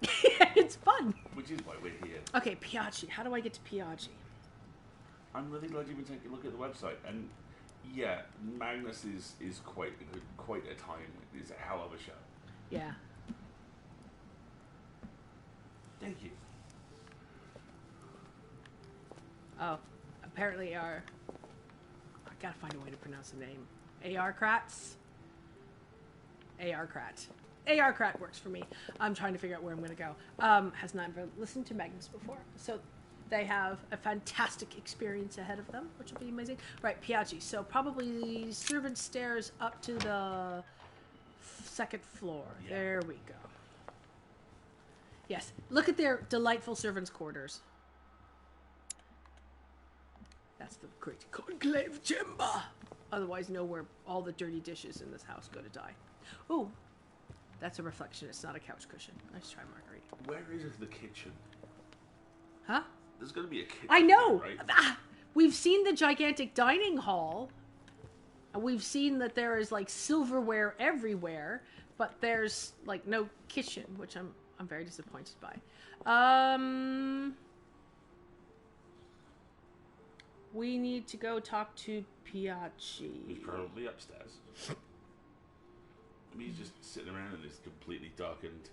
It's fun. Which is why we're here. Okay, Piaggi. How do I get to Piaggi? I'm really glad you've been taking a look at the website. And yeah, Magnus is quite a time. It's a hell of a show. Yeah. Thank you. Oh, apparently I gotta find a way to pronounce the name. Arkrats? Arkrat. Arkrat works for me. I'm trying to figure out where I'm gonna go. Has not ever listened to Magnus before. So they have a fantastic experience ahead of them, which will be amazing. Right, Piaggi. So probably servant stairs up to the second floor. Yeah. There we go. Yes, look at their delightful servants' quarters. That's the great conclave chamber. Otherwise, know where all the dirty dishes in this house go to die. Ooh, that's a reflection. It's not a couch cushion. Nice try, Marguerite. Where is the kitchen? Huh? There's going to be a kitchen. I know. There, right? We've seen the gigantic dining hall. And we've seen that there is like silverware everywhere, but there's like no kitchen, which I'm very disappointed by. We need to go talk to Piaggi. He's probably upstairs. He's just sitting around in this completely darkened.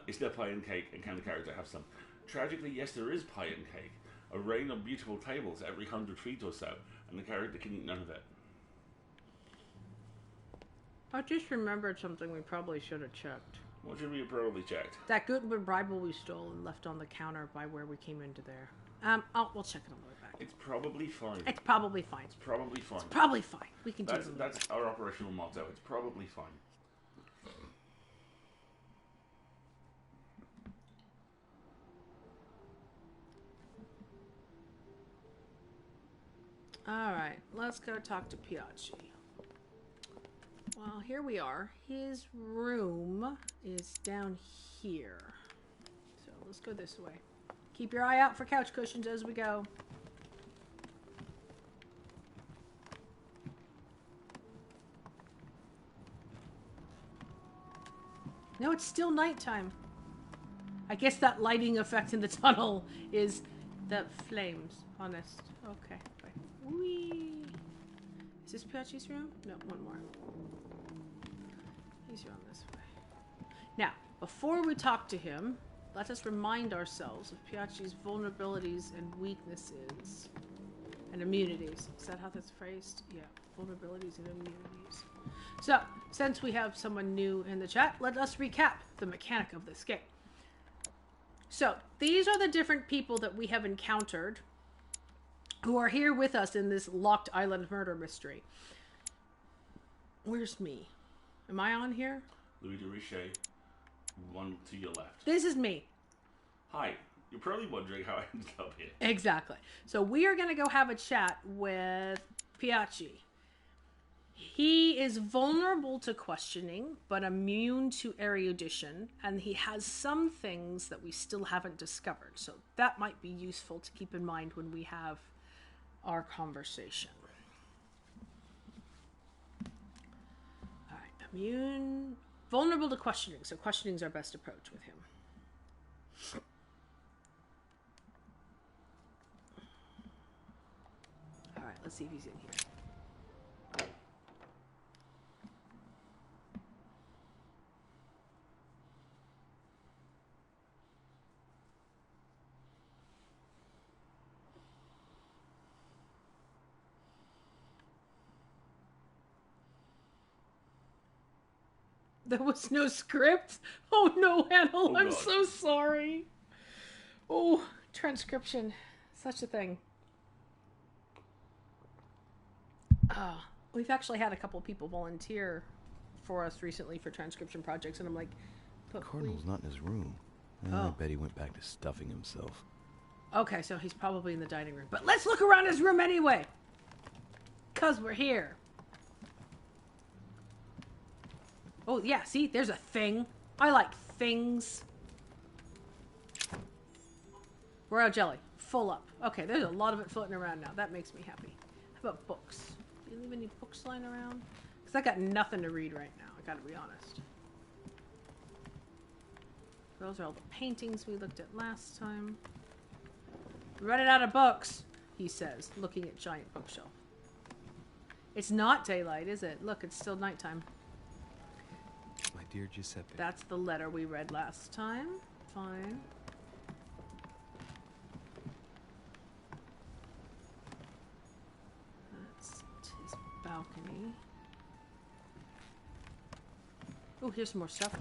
Is there pie and cake? And can the character have some? Tragically, yes, there is pie and cake. A rain of beautiful tables every 100 feet or so, and the character can eat none of it. I just remembered something we probably should have checked. What should we have probably checked? That Gutenberg Bible we stole and left on the counter by where we came into there. We'll check it on the way back. It's probably fine. It's probably fine. It's probably fine. It's probably fine. We can do it. That's our operational motto. It's probably fine. Alright, let's go talk to Piaggi. Well, here we are. His room is down here. So let's go this way. Keep your eye out for couch cushions as we go. No, it's still nighttime. I guess that lighting effect in the tunnel is the flames. Honest. Okay. Bye. Whee! Is this Piaggi's room? No, one more. He's around this way. Now, before we talk to him, let us remind ourselves of Piaggi's vulnerabilities and weaknesses. And immunities. Is that how that's phrased? Yeah. Vulnerabilities and immunities. So, since we have someone new in the chat, let us recap the mechanic of this game. So, these are the different people that we have encountered who are here with us in this Locked Island murder mystery. Where's me? Am I on here? Louis de Richet, one to your left. This is me. Hi. You're probably wondering how I ended up here. Exactly. So we are going to go have a chat with Piaggi. He is vulnerable to questioning, but immune to erudition, and he has some things that we still haven't discovered. So that might be useful to keep in mind when we have our conversation. All right, vulnerable to questioning. So questioning is our best approach with him. All right, let's see if he's in here. There was no script? Oh no, Hannel, I'm so sorry. Oh, transcription. Such a thing. We've actually had a couple people volunteer for us recently for transcription projects, and I'm like... Cardinal's not in his room. I bet he went back to stuffing himself. Okay, so he's probably in the dining room. But let's look around his room anyway. Because we're here. Oh, yeah, see? There's a thing. I like things. Royal jelly. Full up. Okay, there's a lot of it floating around now. That makes me happy. How about books? Do you leave any books lying around? Because I got nothing to read right now. I gotta be honest. Those are all the paintings we looked at last time. Running out of books, he says, looking at giant bookshelf. It's not daylight, is it? Look, it's still nighttime. My dear Giuseppe. That's the letter we read last time. Fine. That's his balcony. Oh, here's some more stuff.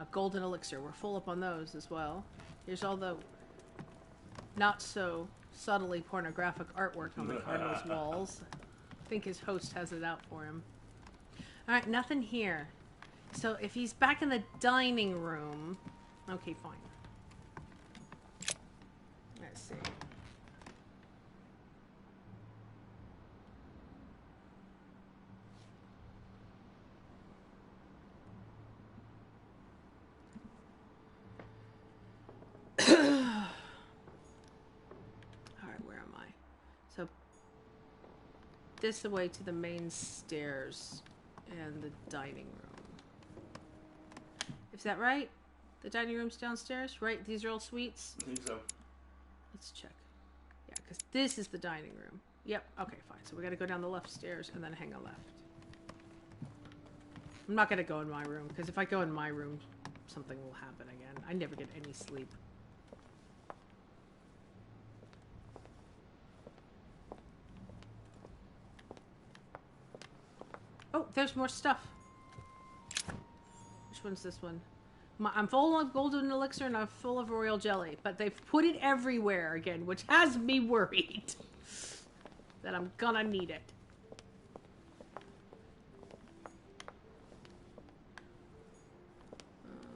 A golden elixir. We're full up on those as well. Here's all the not so subtly pornographic artwork on the Cardinal's walls. I think his host has it out for him. Alright, nothing here. So if he's back in the dining room... Okay, fine. Let's see. Alright, where am I? So, this is the way to the main stairs and the dining room. Is that right? The dining room's downstairs, right? These are all suites? I think so. Let's check. Yeah, because this is the dining room. Yep, okay, fine. So we gotta go down the left stairs and then hang a left. I'm not gonna go in my room, because if I go in my room, something will happen again. I never get any sleep. Oh, there's more stuff. Which one's this one? I'm full of golden elixir and I'm full of royal jelly, but they've put it everywhere again, which has me worried that I'm gonna need it.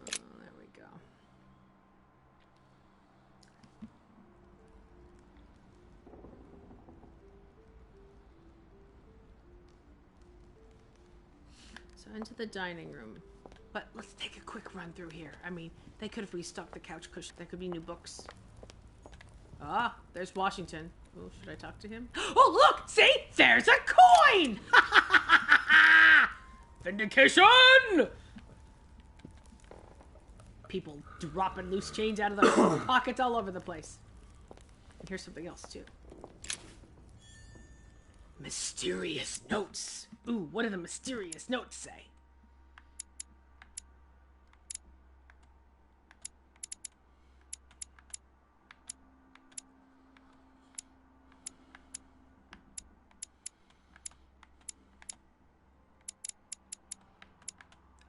There we go. So into the dining room. But let's take a quick run through here. I mean, they could have restocked the couch cushion. There could be new books. Ah, there's Washington. Oh, should I talk to him? Oh, look! See? There's a coin! Vindication! People dropping loose change out of their pockets all over the place. And here's something else, too. Mysterious notes. Ooh, what do the mysterious notes say?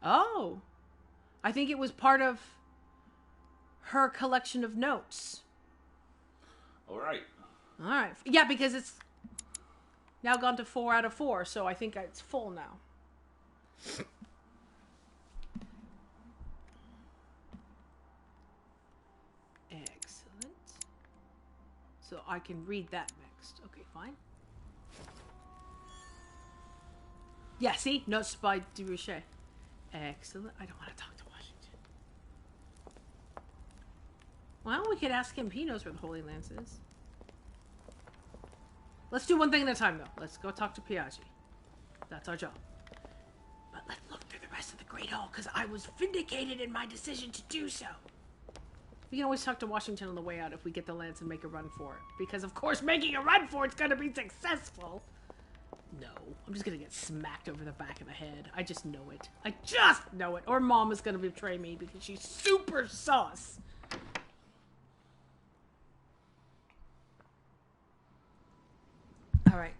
Oh, I think it was part of her collection of notes. All right. All right. Yeah, because it's now gone to 4 out of 4, so I think it's full now. Excellent. So I can read that next. Okay, fine. Yeah, see? Notes by Durouchet. Excellent. I don't want to talk to Washington. Well, we could ask him if he knows where the Holy Lance is. Let's do one thing at a time, though. Let's go talk to Piaggi. That's our job. But let's look through the rest of the Great Hall, because I was vindicated in my decision to do so. We can always talk to Washington on the way out if we get the lance and make a run for it. Because, of course, making a run for it's going to be successful. No, I'm just gonna get smacked over the back of the head. I just know it. I just know it. Or Mom is gonna betray me because she's super sus. Alright.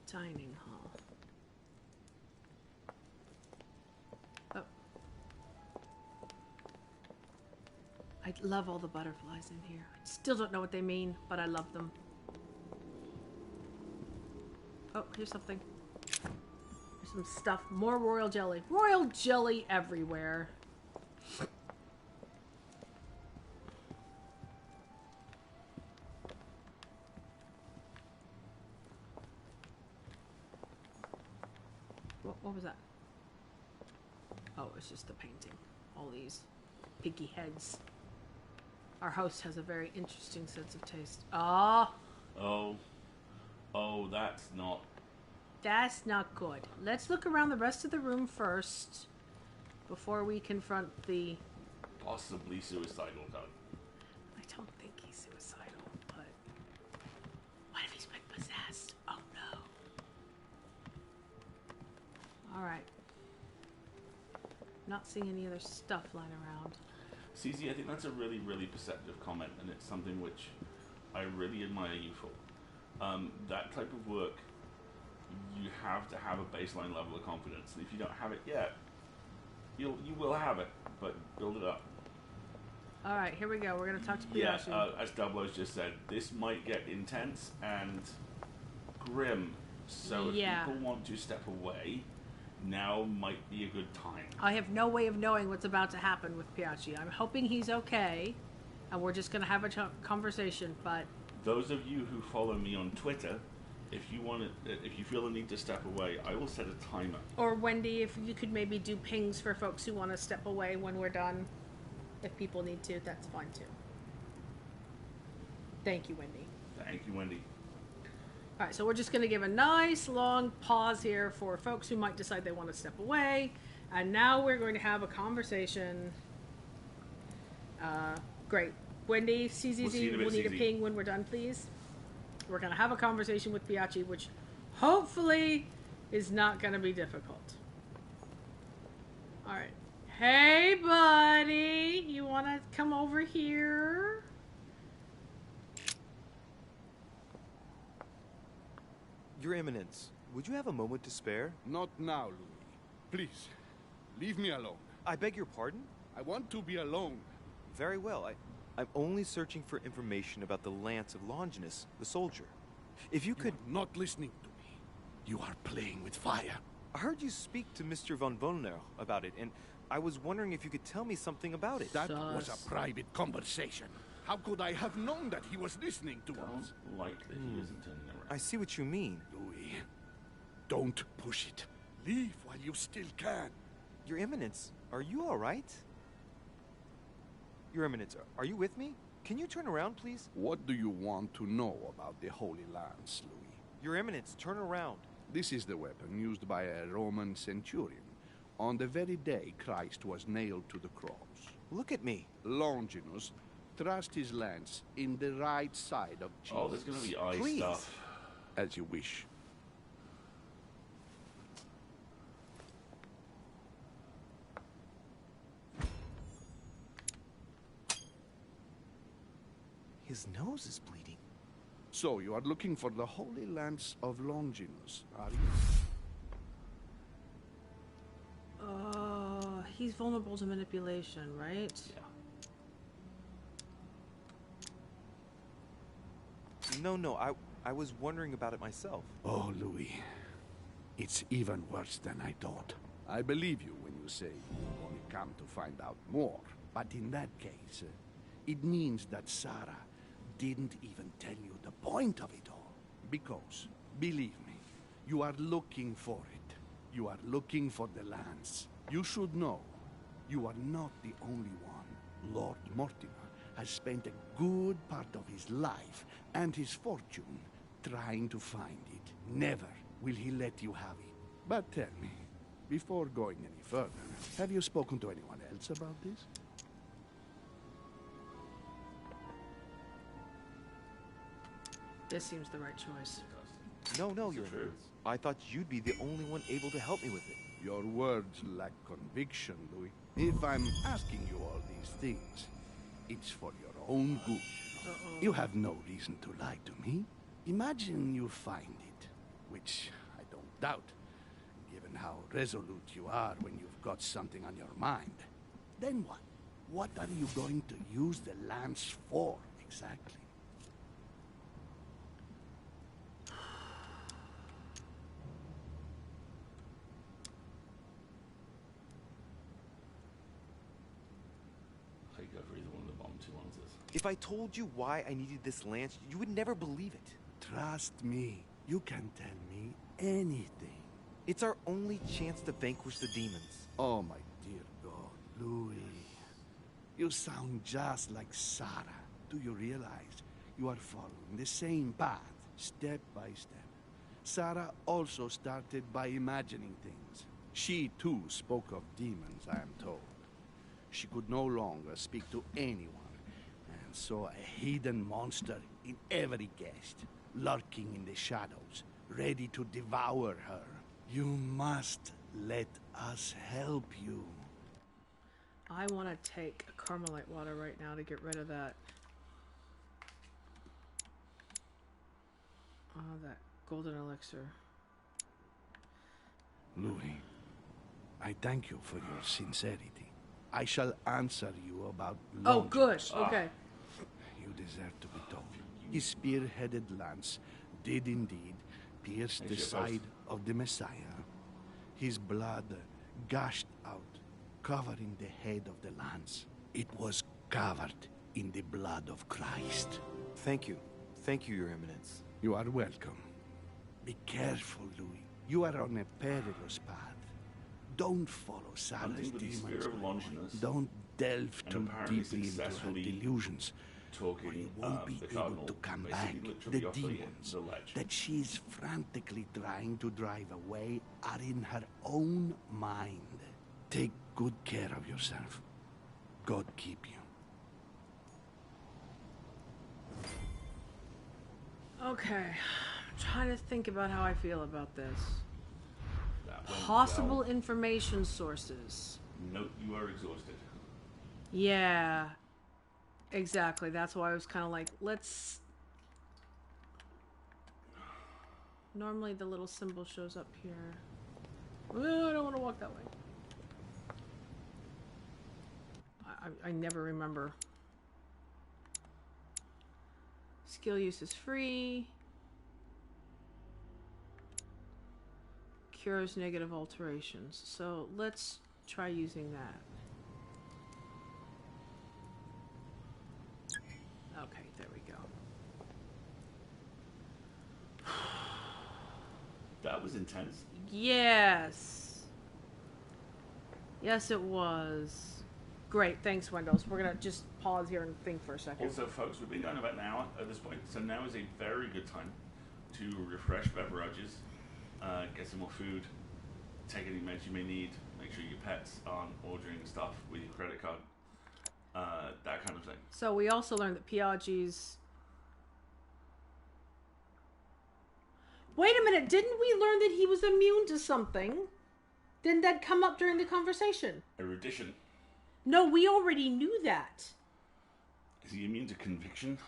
Dining hall. Oh. I love all the butterflies in here. I still don't know what they mean, but I love them. Oh, here's something. There's some stuff. More royal jelly. Royal jelly everywhere. What was that? Oh, it's just the painting. All these piggy heads. Our host has a very interesting sense of taste. Ah! Oh, that's not That's not good. Let's look around the rest of the room first before we confront the... Possibly suicidal type. I don't think he's suicidal, but... What if he's been possessed? Oh no. Alright. Not seeing any other stuff lying around. CZ, I think that's a really, really perceptive comment, and it's something which I really admire you for. That type of work, you have to have a baseline level of confidence. And if you don't have it yet, you will have it, but build it up. Alright, here we go. We're going to talk to Piyashi. Yeah, as Double-O's just said, this might get intense and grim. So if people want to step away, now might be a good time. I have no way of knowing what's about to happen with Piyashi. I'm hoping he's okay, and we're just going to have a conversation, but... Those of you who follow me on Twitter, if you feel the need to step away, I will set a timer. Or Wendy, if you could maybe do pings for folks who want to step away when we're done. If people need to, that's fine too. Thank you, Wendy. Thank you, Wendy. Alright, so we're just going to give a nice long pause here for folks who might decide they want to step away. And now we're going to have a conversation. Great. Wendy, CZZ, we'll need a ping when we're done, please. We're going to have a conversation with Piyashi, which hopefully is not going to be difficult. Alright. Hey, buddy. You want to come over here? Your Eminence, would you have a moment to spare? Not now, Louis. Please, leave me alone. I beg your pardon? I want to be alone. Very well. I'm only searching for information about the Lance of Longinus, the soldier. If you could... are not listening to me. You are playing with fire. I heard you speak to Mr. von Wollner about it, and I was wondering if you could tell me something about it. That was a private conversation. How could I have known that he was listening to us? Like that he isn't turning around. I see what you mean. Louis, don't push it. Leave while you still can. Your Eminence, are you all right? Your Eminence, are you with me? Can you turn around, please? What do you want to know about the Holy Lance, Louis? Your Eminence, turn around. This is the weapon used by a Roman centurion on the very day Christ was nailed to the cross. Look at me. Longinus thrust his lance in the right side of Jesus. Oh, there's going to be eye stuff. As you wish. His nose is bleeding. So, you are looking for the Holy Lance of Longinus, are you? He's vulnerable to manipulation, right? Yeah. No, I was wondering about it myself. Oh, Louis. It's even worse than I thought. I believe you when you say you only come to find out more. But in that case, it means that Sarah didn't even tell you the point of it all. Because, believe me, you are looking for it. You are looking for the lance. You should know, you are not the only one. Lord Mortimer has spent a good part of his life and his fortune trying to find it. Never will he let you have it. But tell me, before going any further, have you spoken to anyone else about this? This seems the right choice. No, Your Eminence. I thought you'd be the only one able to help me with it. Your words lack conviction, Louis. If I'm asking you all these things, it's for your own good. You have no reason to lie to me. Imagine you find it, which I don't doubt, given how resolute you are when you've got something on your mind. Then what? What are you going to use the lance for, exactly? If I told you why I needed this lance, you would never believe it. Trust me, you can tell me anything. It's our only chance to vanquish the demons. Oh, my dear God, Louis. You sound just like Sarah. Do you realize you are following the same path, step by step? Sarah also started by imagining things. She too spoke of demons, I am told. She could no longer speak to anyone, and saw a hidden monster in every guest, lurking in the shadows, ready to devour her. You must let us help you. I want to take a Carmelite water right now to get rid of that. Oh, that golden elixir. Louis, I thank you for your sincerity. I shall answer you about Oh, good. Longinus. Okay. You deserve to be told. His spear-headed lance did indeed pierce the side of the Messiah. His blood gushed out, covering the head of the lance. It was covered in the blood of Christ. Thank you. Thank you, Your Eminence. You are welcome. Be careful, Louis. You are on a perilous path. Don't follow Sarah's demons. Don't delve too deeply into her delusions. You won't be able to come back. The demons that she's frantically trying to drive away are in her own mind. Take good care of yourself. God keep you. Okay. I'm trying to think about how I feel about this. Possible information sources. Note you are exhausted. Yeah. Exactly. That's why I was kind of like, let's... Normally the little symbol shows up here. Oh, I don't want to walk that way. I never remember. Skill use is free. Cures negative alterations. So let's try using that. Okay, there we go. That was intense. Yes. Yes, it was. Great, thanks, Wendell. We're going to just pause here and think for a second. Also, folks, we've been going about an hour at this point, so now is a very good time to refresh beverages, get some more food, take any meds you may need, make sure your pets aren't ordering stuff with your credit card, that kind of thing. So we also learned that Piaggi's... Wait a minute, didn't we learn that he was immune to something? Didn't that come up during the conversation? Erudition. No, we already knew that. Is he immune to conviction?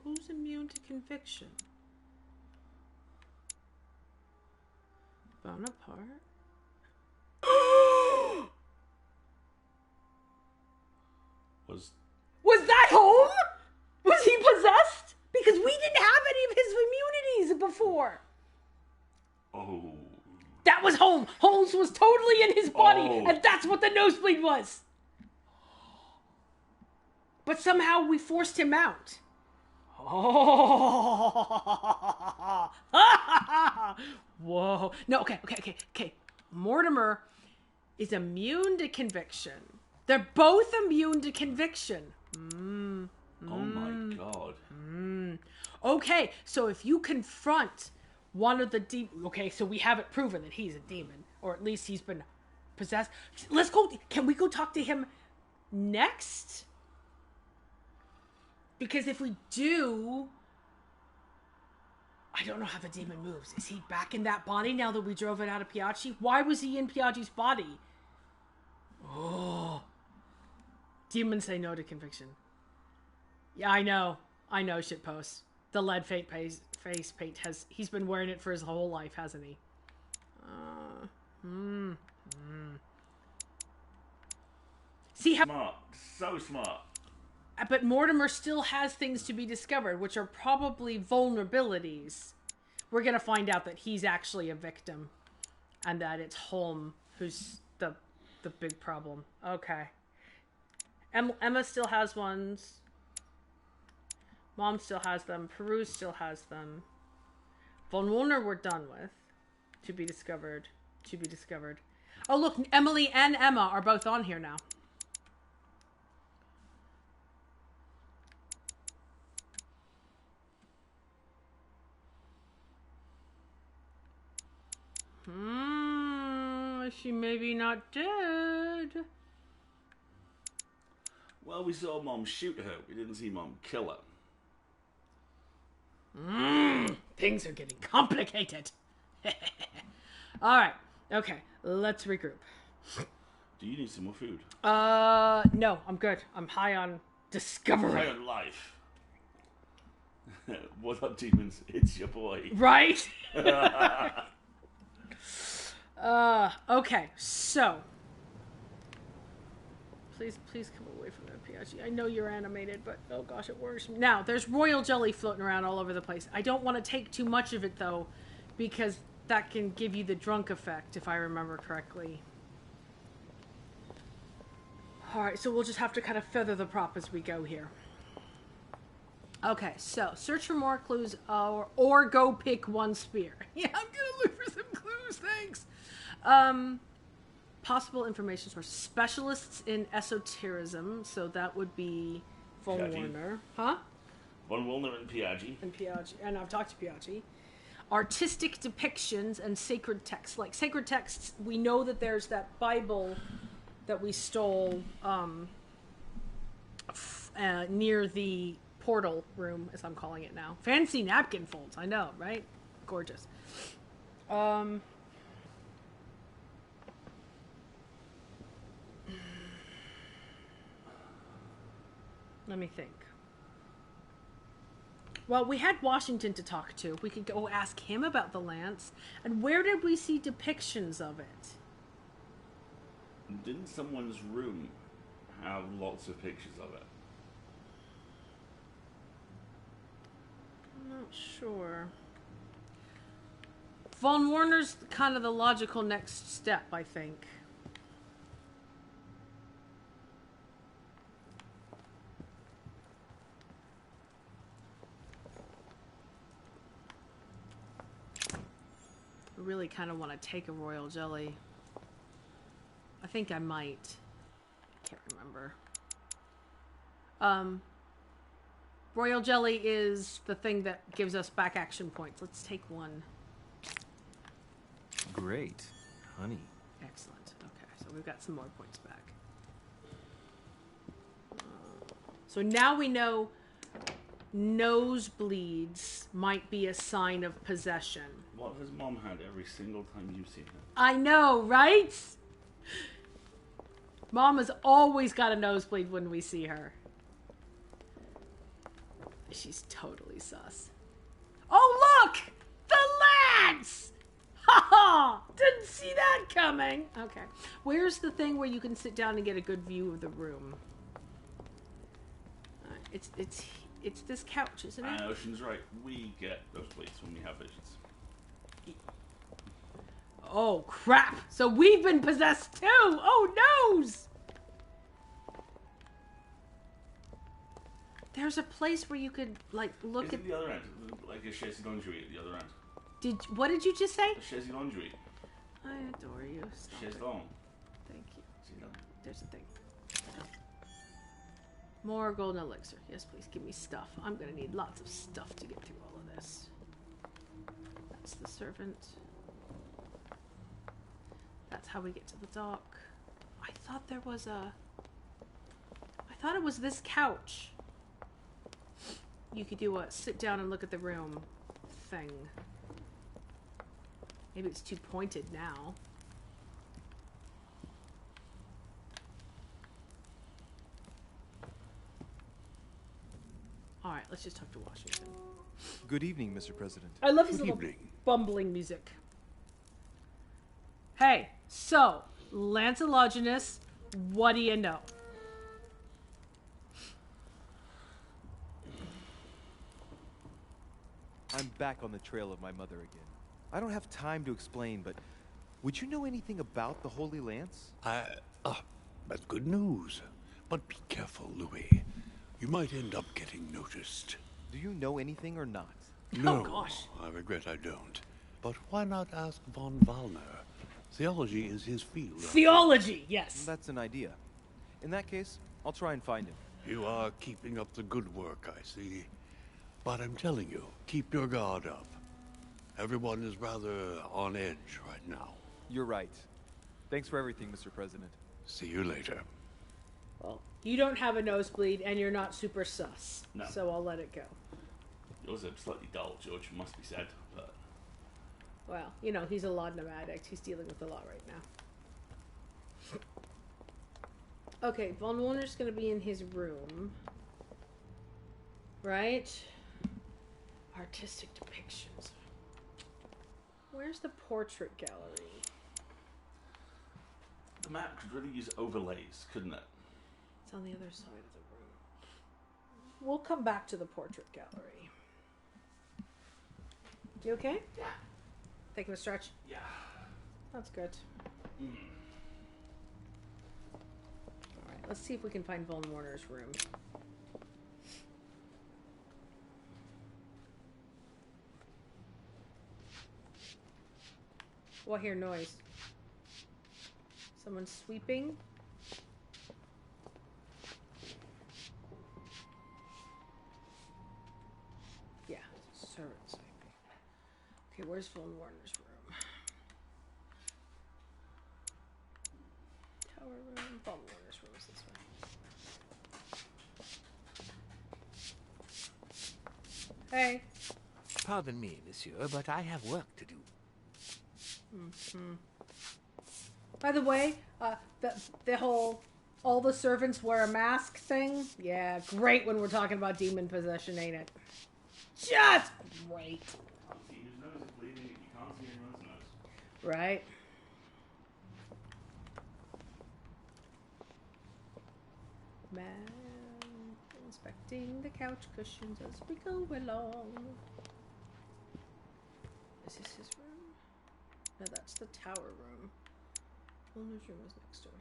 Who's immune to conviction? Bonaparte? Was that home? Was he possessed? Because we didn't have any of his immunities before. Oh. That was Holmes. Holmes was totally in his body, and that's what the nosebleed was. But somehow we forced him out. Oh. Whoa. No, okay. Mortimer is immune to conviction. They're both immune to conviction. Oh my god. Okay, so if you confront one of the okay, so we have it proven that he's a demon, or at least he's been possessed. Let's go. Can we go talk to him next? Because if we do, I don't know how the demon moves. Is he back in that body now that we drove it out of Piaggi? Why was he in Piaggi's body? Oh. Demons say no to conviction. Yeah, I know, shitpost. The lead face paint he's been wearing it for his whole life, hasn't he? See how smart, so smart. But Mortimer still has things to be discovered, which are probably vulnerabilities. We're gonna find out that he's actually a victim, and that it's Holm who's the big problem. Okay. Emma still has ones. Mom still has them. Peru still has them. Von Wollner we're done with. To be discovered. Oh, look, Emily and Emma are both on here now. She maybe not dead. Well, we saw Mom shoot her. We didn't see Mom kill her. Things are getting complicated. Alright. Okay. Let's regroup. Do you need some more food? No. I'm good. I'm high on discovery. High on life. What up, demons? It's your boy. Right? Okay. So. Please come away from that, Piaggi. I know you're animated, but oh gosh, it works. Now, there's royal jelly floating around all over the place. I don't want to take too much of it, though, because that can give you the drunk effect, if I remember correctly. Alright, so we'll just have to kind of feather the prop as we go here. Okay, so search for more clues or go pick one spear. Yeah, I'm gonna look for some clues, thanks. Possible information sources. Specialists in esotericism, so that would be Von Werner. Huh? Von Werner and Piaggi. And I've talked to Piaggi. Artistic depictions and sacred texts. Like sacred texts, we know that there's that Bible that we stole near the portal room, as I'm calling it now. Fancy napkin folds, I know, right? Gorgeous. Let me think. Well, we had Washington to talk to. We could go ask him about the lance. And where did we see depictions of it? Didn't someone's room have lots of pictures of it? I'm not sure. Von Werner's kind of the logical next step, I think. I really kind of want to take a royal jelly. I think I might. I can't remember. Royal jelly is the thing that gives us back action points. Let's take one. Great. Honey. Excellent. Okay, so we've got some more points back. So now we know nosebleeds might be a sign of possession. What has Mom had every single time you've seen her? I know, right? Mom has always got a nosebleed when we see her. She's totally sus. Oh, look! The lance! Ha ha! Didn't see that coming. Okay. Where's the thing where you can sit down and get a good view of the room? It's this couch, isn't it? Ocean's right. We get those plates when we have visions. Oh, crap. So we've been possessed too. Oh, noes. There's a place where you could, like, look at the other end, like a chaise lingerie at the other end. What did you just say? A chaise lingerie. I adore you. Stop Chaise it. long. Thank you. There's a thing. More golden elixir. Yes, please give me stuff. I'm gonna need lots of stuff to get through all of this. That's the servant. That's how we get to the dock. I thought there was a... I thought it was this couch. You could do a sit down and look at the room thing. Maybe it's too pointed now. Alright, let's just talk to Washington. Good evening, Mr. President. I love his little bumbling music. Hey, so, Lanceloginus, what do you know? I'm back on the trail of my mother again. I don't have time to explain, but would you know anything about the Holy Lance? That's good news. But be careful, Louis. You might end up getting noticed. Do you know anything or not? No, Oh, gosh. I regret I don't. But why not ask von Wallner? Theology is his field. Theology, yes. That's an idea. In that case, I'll try and find him. You are keeping up the good work, I see. But I'm telling you, keep your guard up. Everyone is rather on edge right now. You're right. Thanks for everything, Mr. President. See you later. Well, you don't have a nosebleed, and you're not super sus. No. So I'll let it go. Yours are slightly dull, George, must be said. But Well, you know, he's a laudanum addict. He's dealing with a lot right now. Okay, Von Warner's going to be in his room. Right? Artistic depictions. Where's the portrait gallery? the map could really use overlays, couldn't it? It's on the other side of the room. We'll come back to the portrait gallery. You okay? Yeah. Taking a stretch? Yeah. That's good. Alright, let's see if we can find Von Warner's room. Oh, I hear noise. Someone sweeping? Yeah, servant sweeping. Okay, where's Von Warner's room? Tower room. Von Warner's room is this way. Hey. Pardon me, monsieur, but I have work to do. Mm-hmm. By the way, the whole all the servants wear a mask thing, yeah, great when we're talking about demon possession, ain't it? Just great. See whose nose is bleeding, you can't see anyone's nose. Right? Man, inspecting the couch cushions as we go along. Is this his room? No, that's the tower room. Owner's room is next door.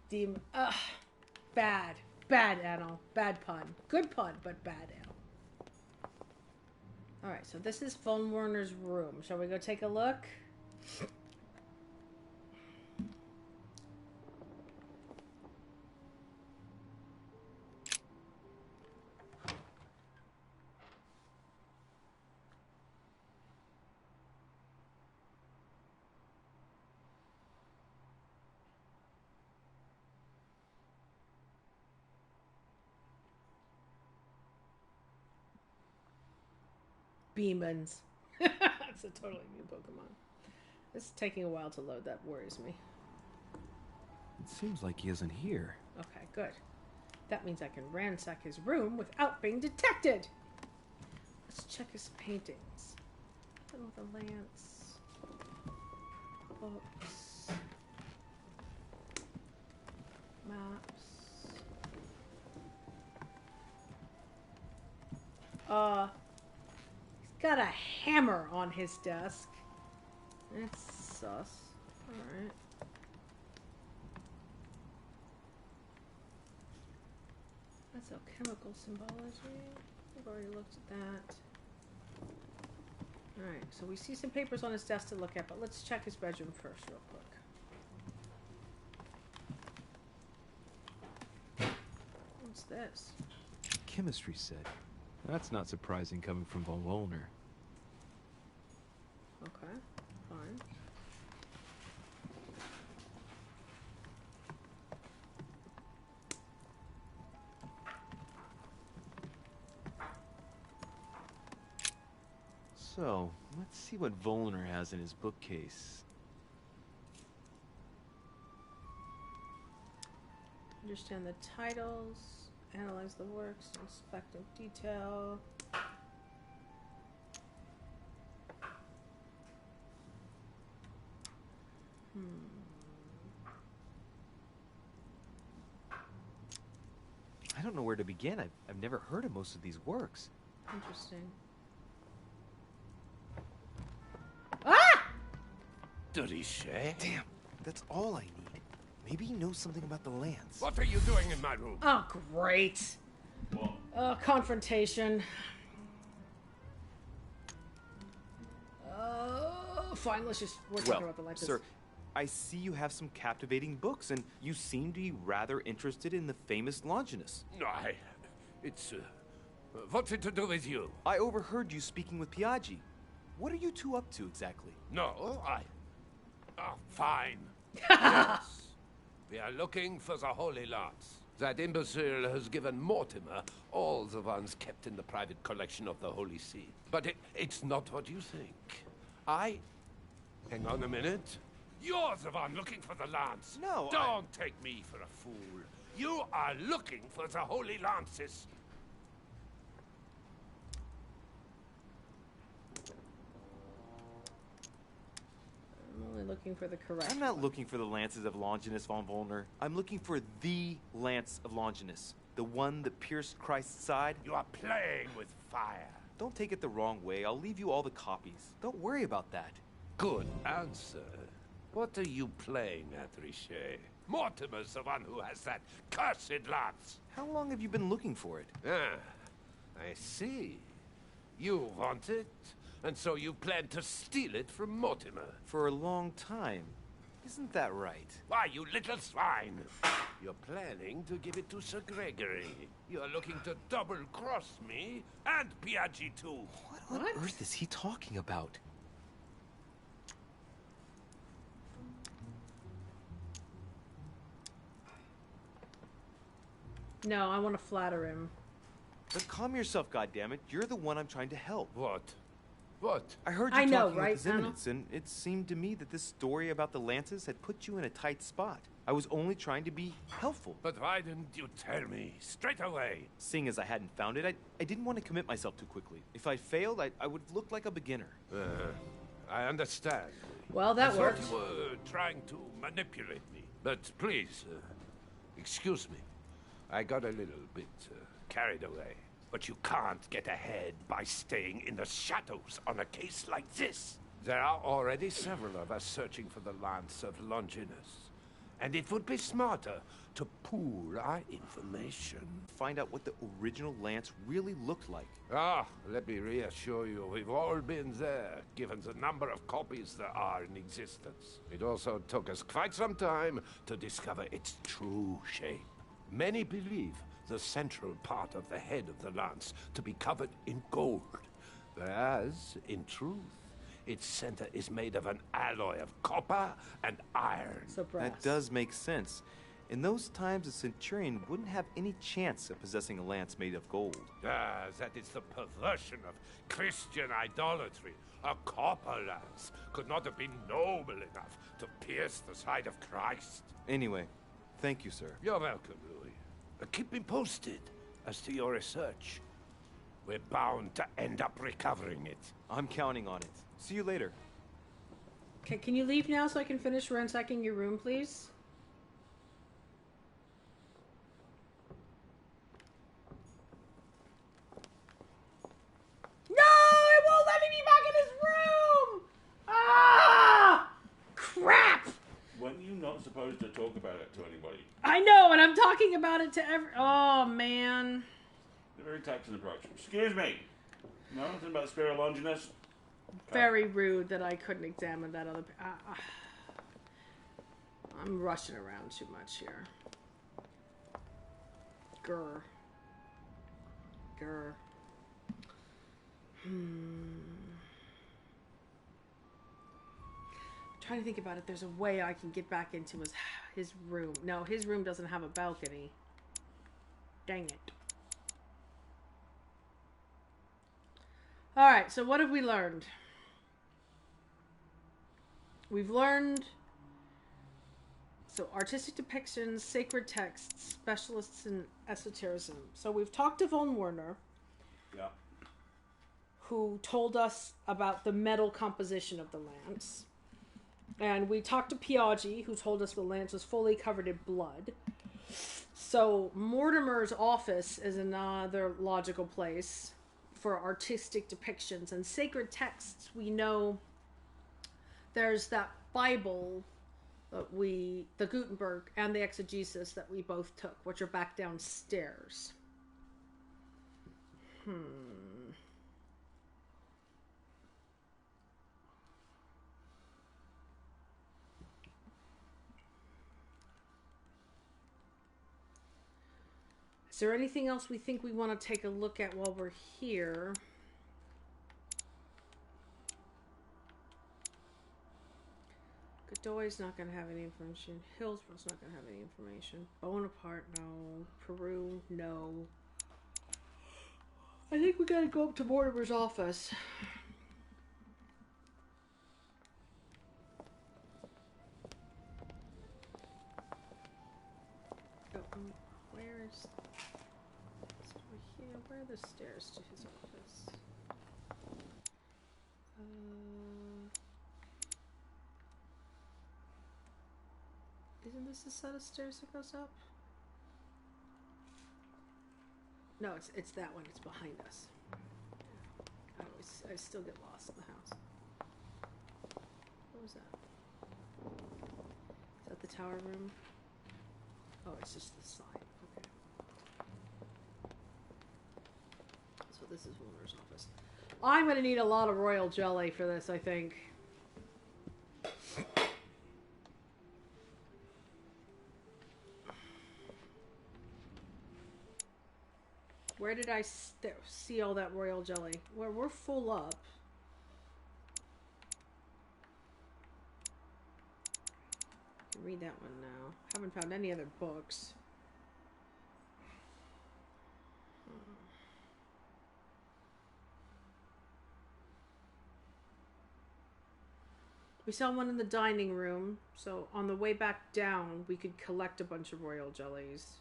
Demon. Ugh. Bad. Bad, Anil. Bad pun. Good pun, but bad, Anil. Alright, so this is Von Warner's room. Shall we go take a look? Beemans. It's a totally new Pokemon. This is taking a while to load. That worries me. It seems like he isn't here. Okay, good. That means I can ransack his room without being detected. Let's check his paintings. Oh, the lance. Books. Maps. He's got a hammer on his desk. That's sus. Alright. That's alchemical symbology. We've already looked at that. Alright, so we see some papers on his desk to look at, but let's check his bedroom first real quick. What's this? Chemistry set. That's not surprising coming from Von Wollner. Okay, fine. So, let's see what Wollner has in his bookcase. Understand the titles, analyze the works, inspect in detail. I don't know where to begin. I've never heard of most of these works. Interesting. Ah! Richet? Damn, that's all I need. Maybe he knows something about the lands. What are you doing in my room? Oh, great. Confrontation. Fine, let's just... We're talking about the lands. Sir, I see you have some captivating books, and you seem to be rather interested in the famous Longinus. No, it's What's it to do with you? I overheard you speaking with Piaggi. What are you two up to exactly? No, Oh, fine. Yes. We are looking for the Holy Lance. That imbecile has given Mortimer all the ones kept in the private collection of the Holy See. But it's not what you think. Hang on a minute. You're the one looking for the lance. No, Don't take me for a fool. You are looking for the Holy Lances. I'm only looking for the correct I'm not one. looking for the lances of Longinus von Volner. I'm looking for the lance of Longinus. The one that pierced Christ's side. You are playing with fire. Don't take it the wrong way. I'll leave you all the copies. Don't worry about that. Good answer. What are you playing at, Richet? Mortimer's the one who has that cursed lance. How long have you been looking for it? Ah, I see. You want it, and so you plan to steal it from Mortimer. For a long time. Isn't that right? Why, you little swine! You're planning to give it to Sir Gregory. You're looking to double-cross me and Piaggi too. What on earth is he talking about? No, I want to flatter him. But calm yourself, goddammit. You're the one I'm trying to help. What? What? I heard you I know, talking right, with his eminence, and it seemed to me that this story about the lances had put you in a tight spot. I was only trying to be helpful. But why didn't you tell me straight away? Seeing as I hadn't found it, I didn't want to commit myself too quickly. If I failed, I would have looked like a beginner. I understand. Well, that I worked. thought you were trying to manipulate me. But please, excuse me. I got a little bit carried away. But you can't get ahead by staying in the shadows on a case like this. There are already several of us searching for the Lance of Longinus. And it would be smarter to pool our information. Find out what the original lance really looked like. Ah, let me reassure you, we've all been there, given the number of copies there are in existence. It also took us quite some time to discover its true shape. Many believe the central part of the head of the lance to be covered in gold, whereas, in truth, its center is made of an alloy of copper and iron. So brass. That does make sense. In those times, a centurion wouldn't have any chance of possessing a lance made of gold. Ah, that is the perversion of Christian idolatry. A copper lance could not have been noble enough to pierce the side of Christ. Anyway, thank you, sir. You're welcome, Louis. Keep me posted as to your research. We're bound to end up recovering it. I'm counting on it. See you later. Okay, can you leave now so I can finish ransacking your room, please? No! It won't let me be back in his room! Ah! Crap! When you're not supposed to talk about it to anybody. I know, and I'm talking about it to every... Oh, man. A very taxing approach. Excuse me. No, nothing about the Spear of Longinus? Very rude that I couldn't examine that other... I'm rushing around too much here. Grr. Grr. Trying to think about it. There's a way I can get back into his room. No, his room doesn't have a balcony. Dang it. Alright, so what have we learned? We've learned... So, artistic depictions, sacred texts, specialists in esotericism. So we've talked to von Werner. Yeah. Who told us about the metal composition of the lance. And we talked to Piaggi, who told us the lance was fully covered in blood. So Mortimer's office is another logical place for artistic depictions. And sacred texts, we know there's that Bible that the Gutenberg and the exegesis that we both took, which are back downstairs. Is there anything else we think we want to take a look at while we're here? Godoy's not going to have any information. Hillsborough's not going to have any information. Bonaparte, no. Peru, no. I think we got to go up to Mortimer's office. Where is... It's over here. Where are the stairs to his office? Isn't this a set of stairs that goes up? No, it's that one. It's behind us. I still get lost in the house. What was that? Is that the tower room? Oh, it's just the sign. Okay. So this is Wilmer's office. I'm going to need a lot of royal jelly for this, I think. Where did I see all that royal jelly? Well, we're full up. I can read that one now. Haven't found any other books. We saw one in the dining room, so on the way back down, we could collect a bunch of royal jellies.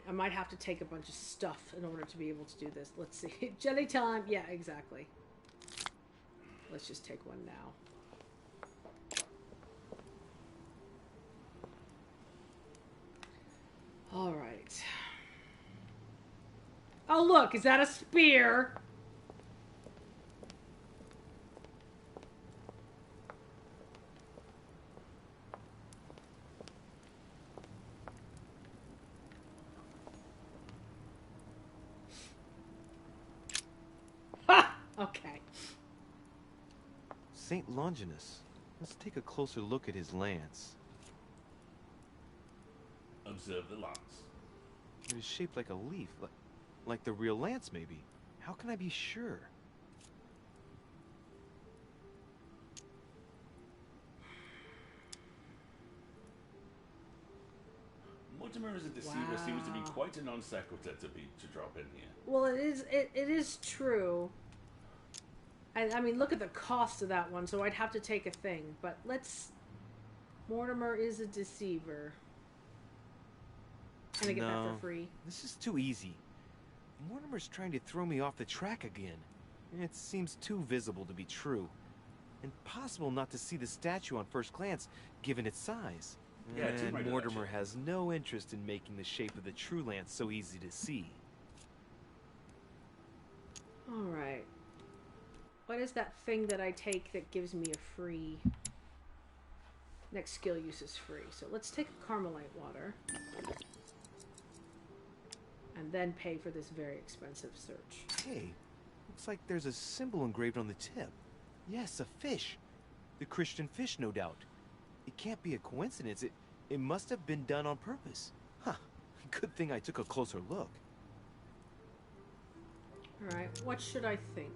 I might have to take a bunch of stuff in order to be able to do this. Let's see. Jelly time! Yeah, exactly. Let's just take one now. Alright. Oh, look! Is that a spear? Okay. Saint Longinus. Let's take a closer look at his lance. Observe the lance. It is shaped like a leaf, like the real lance, maybe. How can I be sure? Mortimer as a deceiver seems to be quite a non sequitur to drop in here. Well, it is true. I mean, look at the cost of that one, so I'd have to take a thing. But let's... Mortimer is a deceiver. And I get that for free. This is too easy. Mortimer's trying to throw me off the track again. It seems too visible to be true. Impossible not to see the statue on first glance, given its size. Yeah, and Mortimer has no interest in making the shape of the true lance so easy to see. Alright. What is that thing that I take that gives me a free... Next skill use is free. So let's take a Carmelite water. And then pay for this very expensive search. Hey, looks like there's a symbol engraved on the tip. Yes, a fish. The Christian fish, no doubt. It can't be a coincidence. It must have been done on purpose. Huh. Good thing I took a closer look. Alright, what should I think?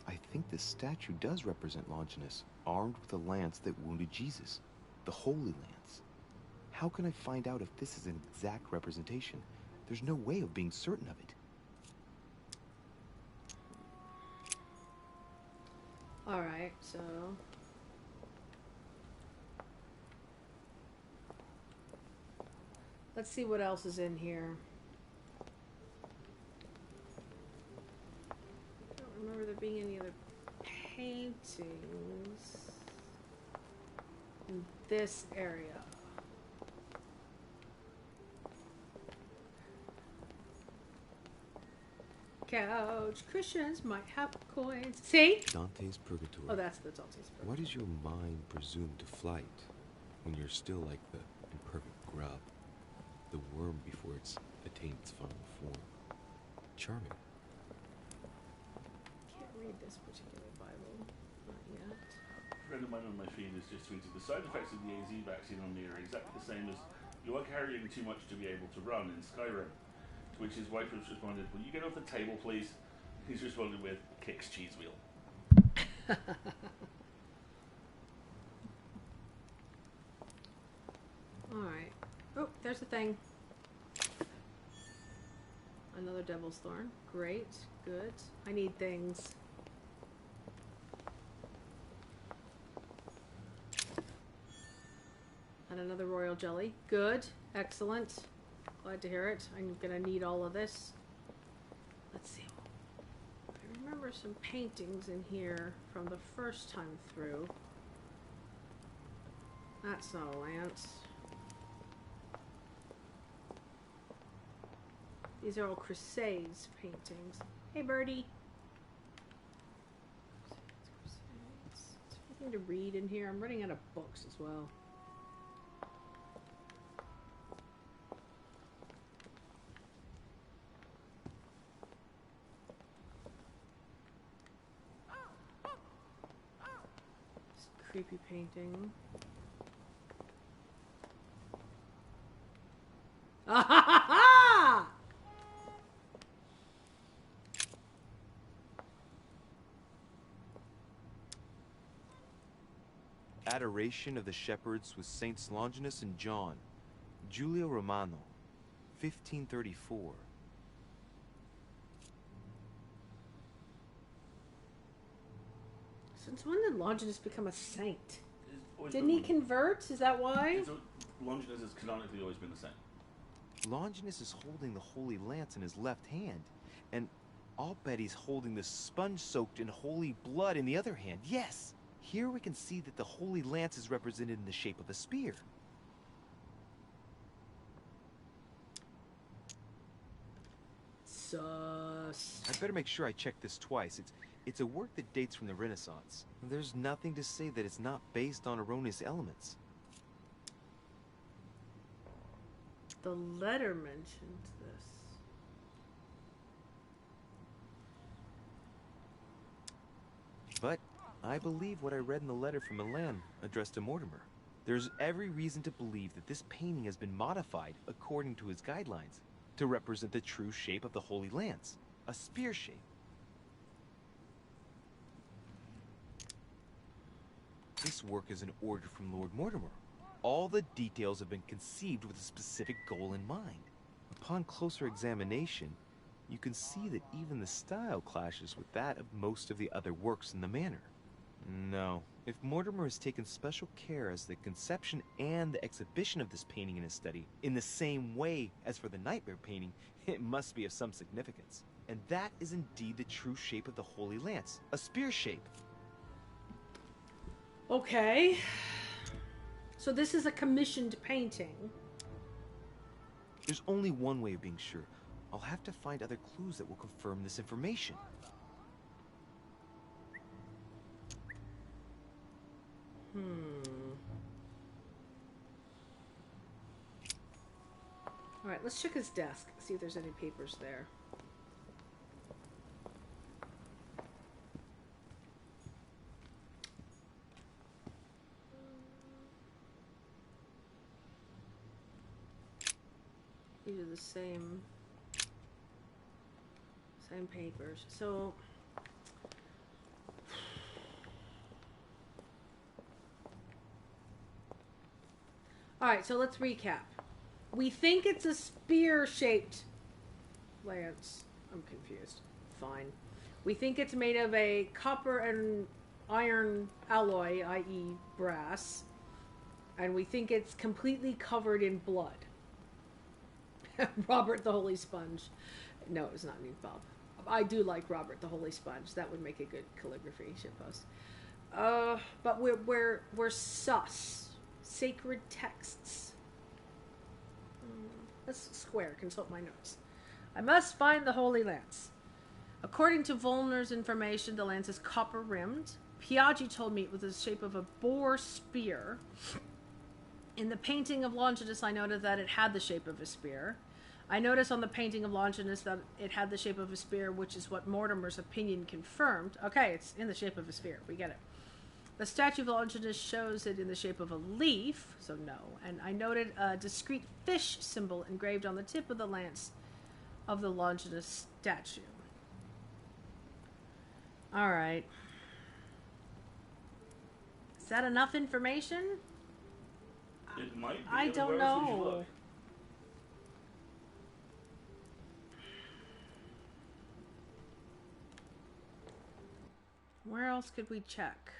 I think this statue does represent Longinus, armed with a lance that wounded Jesus. The Holy Lance. How can I find out if this is an exact representation? There's no way of being certain of it. Alright, so... Let's see what else is in here. I don't remember there being any other paintings in this area. Couch cushions might have coins. See? Dante's Purgatory. Oh, that's the Dante's Purgatory. Why does your mind presume to flight when you're still like the imperfect grub, the worm before it's attained its final form? Charming. Can't read this particular Bible. Not yet. friend of mine on my feed has just tweeted, the side effects of the AZ vaccine on me are exactly the same as you are carrying too much to be able to run in Skyrim. To which his wife has responded, will you get off the table, please? He's responded with, kicks cheese wheel. Alright. Oh, there's the thing. Another Devil's Thorn. Great. Good. I need things. And another Royal Jelly. Good. Excellent. Glad to hear it. I'm gonna need all of this. Let's see. I remember some paintings in here from the first time through. That's not a lance. These are all Crusades paintings. Hey, birdie. Crusades. Is there anything to read in here? I'm running out of books as well. This creepy painting. Ah ha ha ha! Adoration of the Shepherds with Saints Longinus and John, Giulio Romano, 1534. Since when did Longinus become a saint? Didn't he convert? Is that why? Longinus has canonically always been the same. Longinus is holding the Holy Lance in his left hand, and I'll bet he's holding the sponge soaked in holy blood in the other hand. Yes! Here we can see that the Holy Lance is represented in the shape of a spear. Sus. I better make sure I check this twice. It's a work that dates from the Renaissance. There's nothing to say that it's not based on erroneous elements. The letter mentioned this. But I believe what I read in the letter from Milan addressed to Mortimer. There's every reason to believe that this painting has been modified according to his guidelines to represent the true shape of the Holy Lance, a spear shape. This work is an order from Lord Mortimer. All the details have been conceived with a specific goal in mind. Upon closer examination, you can see that even the style clashes with that of most of the other works in the manor. No, if Mortimer has taken special care as the conception and the exhibition of this painting in his study, in the same way as for the Nightmare painting, it must be of some significance. And that is indeed the true shape of the Holy Lance, a spear shape. Okay. So this is a commissioned painting. There's only one way of being sure. I'll have to find other clues that will confirm this information. Alright, let's check his desk. See if there's any papers there. These are the same papers. So alright, so let's recap. We think it's a spear-shaped lance. I'm confused. Fine. We think it's made of a copper and iron alloy, i.e. brass. And we think it's completely covered in blood. Robert the Holy Sponge. No, it's not Nude Bob. I do like Robert the Holy Sponge. That would make a good calligraphy shitpost. But we're sus. Sacred texts. That's square. Consult my notes. I must find the Holy Lance. According to Volner's information, the lance is copper-rimmed. Piaggi told me it was the shape of a boar spear. In the painting of Longinus, I noted that it had the shape of a spear. I noticed on the painting of Longinus that it had the shape of a spear, which is what Mortimer's opinion confirmed. Okay, it's in the shape of a spear. We get it. The statue of Longinus shows it in the shape of a leaf, so no. And I noted a discrete fish symbol engraved on the tip of the lance of the Longinus statue. All right. Is that enough information? It might be. I don't Where else would you know. look? Where else could we check?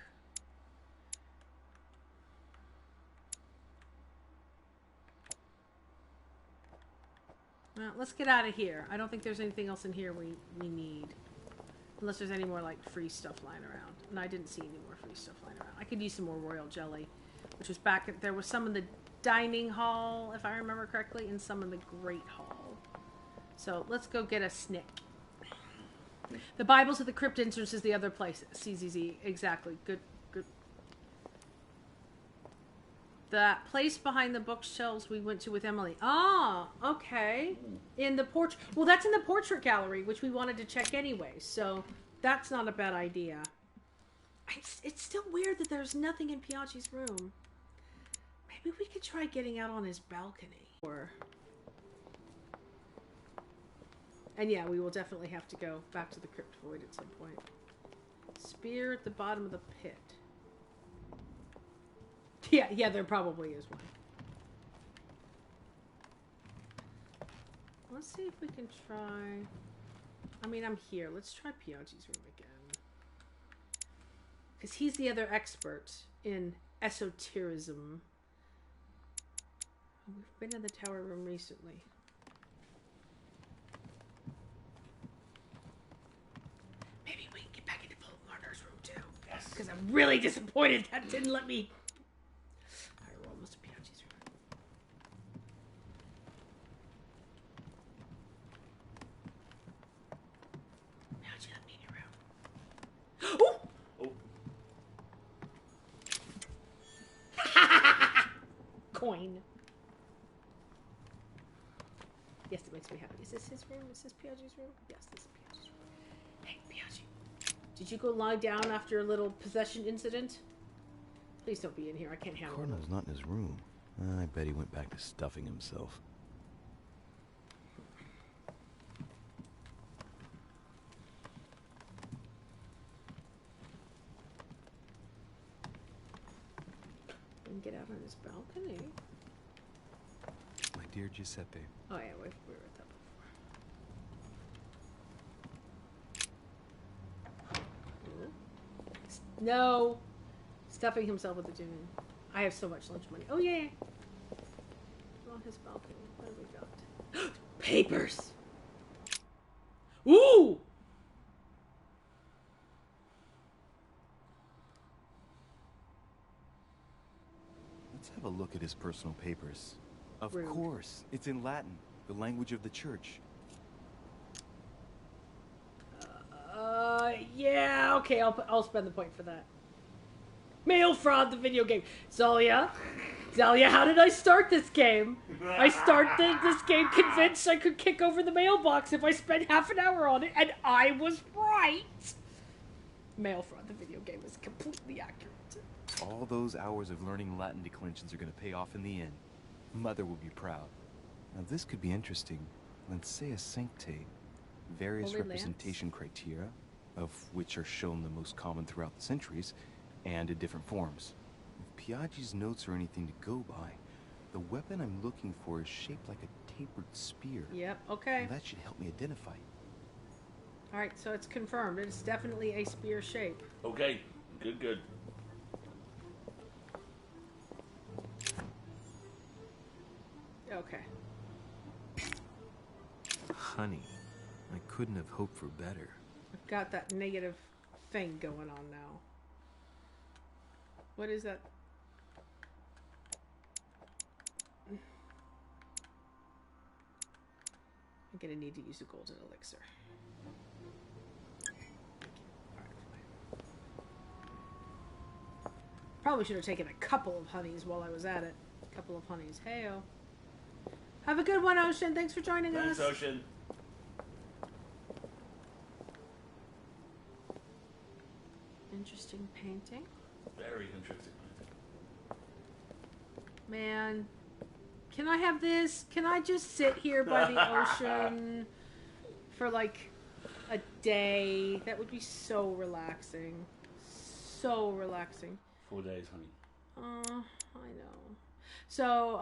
Well, let's get out of here. I don't think there's anything else in here we need. Unless there's any more, like, free stuff lying around. And I didn't see any more free stuff lying around. I could use some more royal jelly, which was back at... There was some in the dining hall, if I remember correctly, and some in the great hall. So, let's go get a snick. The Bibles at the crypt entrance is the other place. CZZ, exactly. Good. That place behind the bookshelves we went to with Emily. Ah, okay. In the portrait. Well, that's in the portrait gallery, which we wanted to check anyway. So that's not a bad idea. It's still weird that there's nothing in Piaggi's room. Maybe we could try getting out on his balcony. And yeah, we will definitely have to go back to the crypt void at some point. Spear at the bottom of the pit. Yeah, there probably is one. Let's see if we can try... I mean, I'm here. Let's try Piaggi's room again. Because he's the other expert in esotericism. We've been in the tower room recently. Maybe we can get back into Paul Marner's room too. Yes. Because I'm really disappointed that didn't let me... Coin. Yes, it makes me happy. Is this his room? Is this Piaggi's room? Yes, this is Piaggi's room. Hey, Piaggi. Did you go lie down after a little possession incident? Please don't be in here. I can't handle it. Cardinal's not in his room. I bet he went back to stuffing himself. Get out on his balcony. My dear Giuseppe. Oh yeah, we were at that before. No! Stuffing himself with the demon. I have so much lunch money. Oh yeah! On his balcony. What have we got? Papers! Ooh! Let's have a look at his personal papers. Of course, it's in Latin, the language of the church. Yeah, okay, I'll spend the point for that. Mail fraud, the video game. Zalia, how did I start this game? I started this game convinced I could kick over the mailbox if I spent half an hour on it, and I was right. Mail fraud, the video game, is completely accurate. All those hours of learning Latin declensions are going to pay off in the end. Mother will be proud. Now this could be interesting. Let's say a sanctate. Various Holy representation criteria, of which are shown the most common throughout the centuries, and in different forms. If Piaggi's notes are anything to go by, the weapon I'm looking for is shaped like a tapered spear. Yep, okay. And that should help me identify it. Alright, so it's confirmed. It's definitely a spear shape. Okay, good. Okay. Honey, I couldn't have hoped for better. I've got that negative thing going on now. What is that? I'm gonna need to use a golden elixir. Probably should have taken a couple of honeys while I was at it. A couple of honeys. Heyo. Have a good one, Ocean. Thanks for joining us. Thanks, Ocean. Interesting painting. Very interesting. Man, can I have this? Can I just sit here by the ocean for like a day? That would be so relaxing. So relaxing. 4 days, honey. I know. So,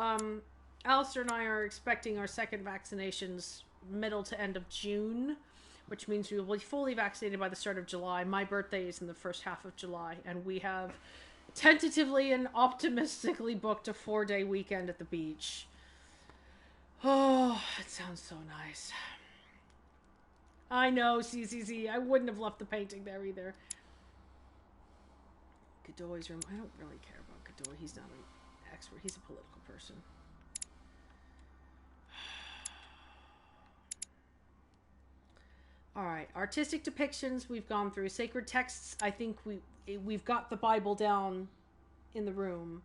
Alistair and I are expecting our second vaccinations middle to end of June, which means we will be fully vaccinated by the start of July. My birthday is in the first half of July, and we have tentatively and optimistically booked a 4-day weekend at the beach. Oh, it sounds so nice. I know, CCC. I wouldn't have left the painting there either. Godoy's room. I don't really care about Godoy. He's not an expert. He's a political person. All right. Artistic depictions we've gone through. Sacred texts, I think we've got the Bible down in the room.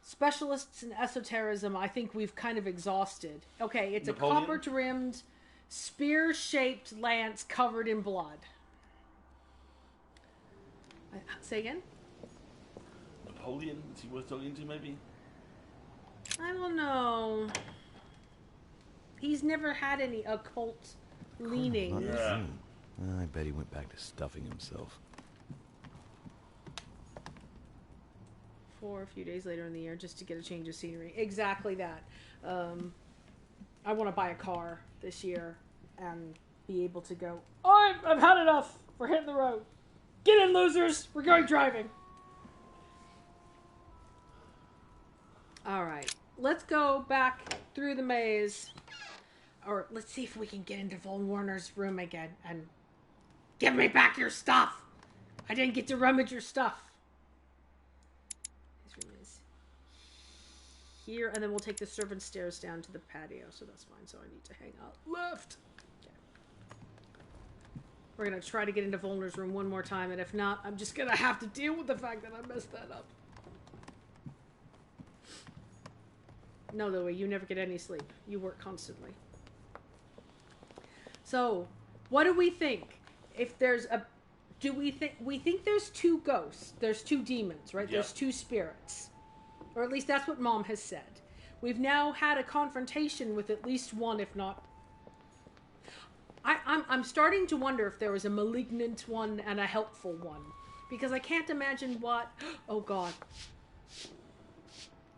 Specialists in esotericism, I think we've kind of exhausted. Okay, it's Napoleon? A copper-trimmed, spear-shaped lance covered in blood. Say again? Napoleon? Is he worth talking to, maybe? I don't know. He's never had any occult leanings. Yeah. I bet he went back to stuffing himself. For a few days later in the year, just to get a change of scenery. Exactly that. I want to buy a car this year and be able to go, oh, I've had enough. We're hitting the road. Get in, losers. We're going driving. All right. Let's go back through the maze. Or let's see if we can get into Von Warner's room again and give me back your stuff. I didn't get to rummage your stuff. His room is here, and then we'll take the servant stairs down to the patio, so that's fine. So I need to hang out left. Okay. We're going to try to get into Volner's room one more time, and if not, I'm just going to have to deal with the fact that I messed that up. No, Louie, you never get any sleep. You work constantly. So, what do we think? If there's a... we think there's two ghosts. There's two demons, right? Yep. There's two spirits. Or at least that's what Mom has said. We've now had a confrontation with at least one, if not... I'm starting to wonder if there was a malignant one and a helpful one. Because I can't imagine what... Oh, God.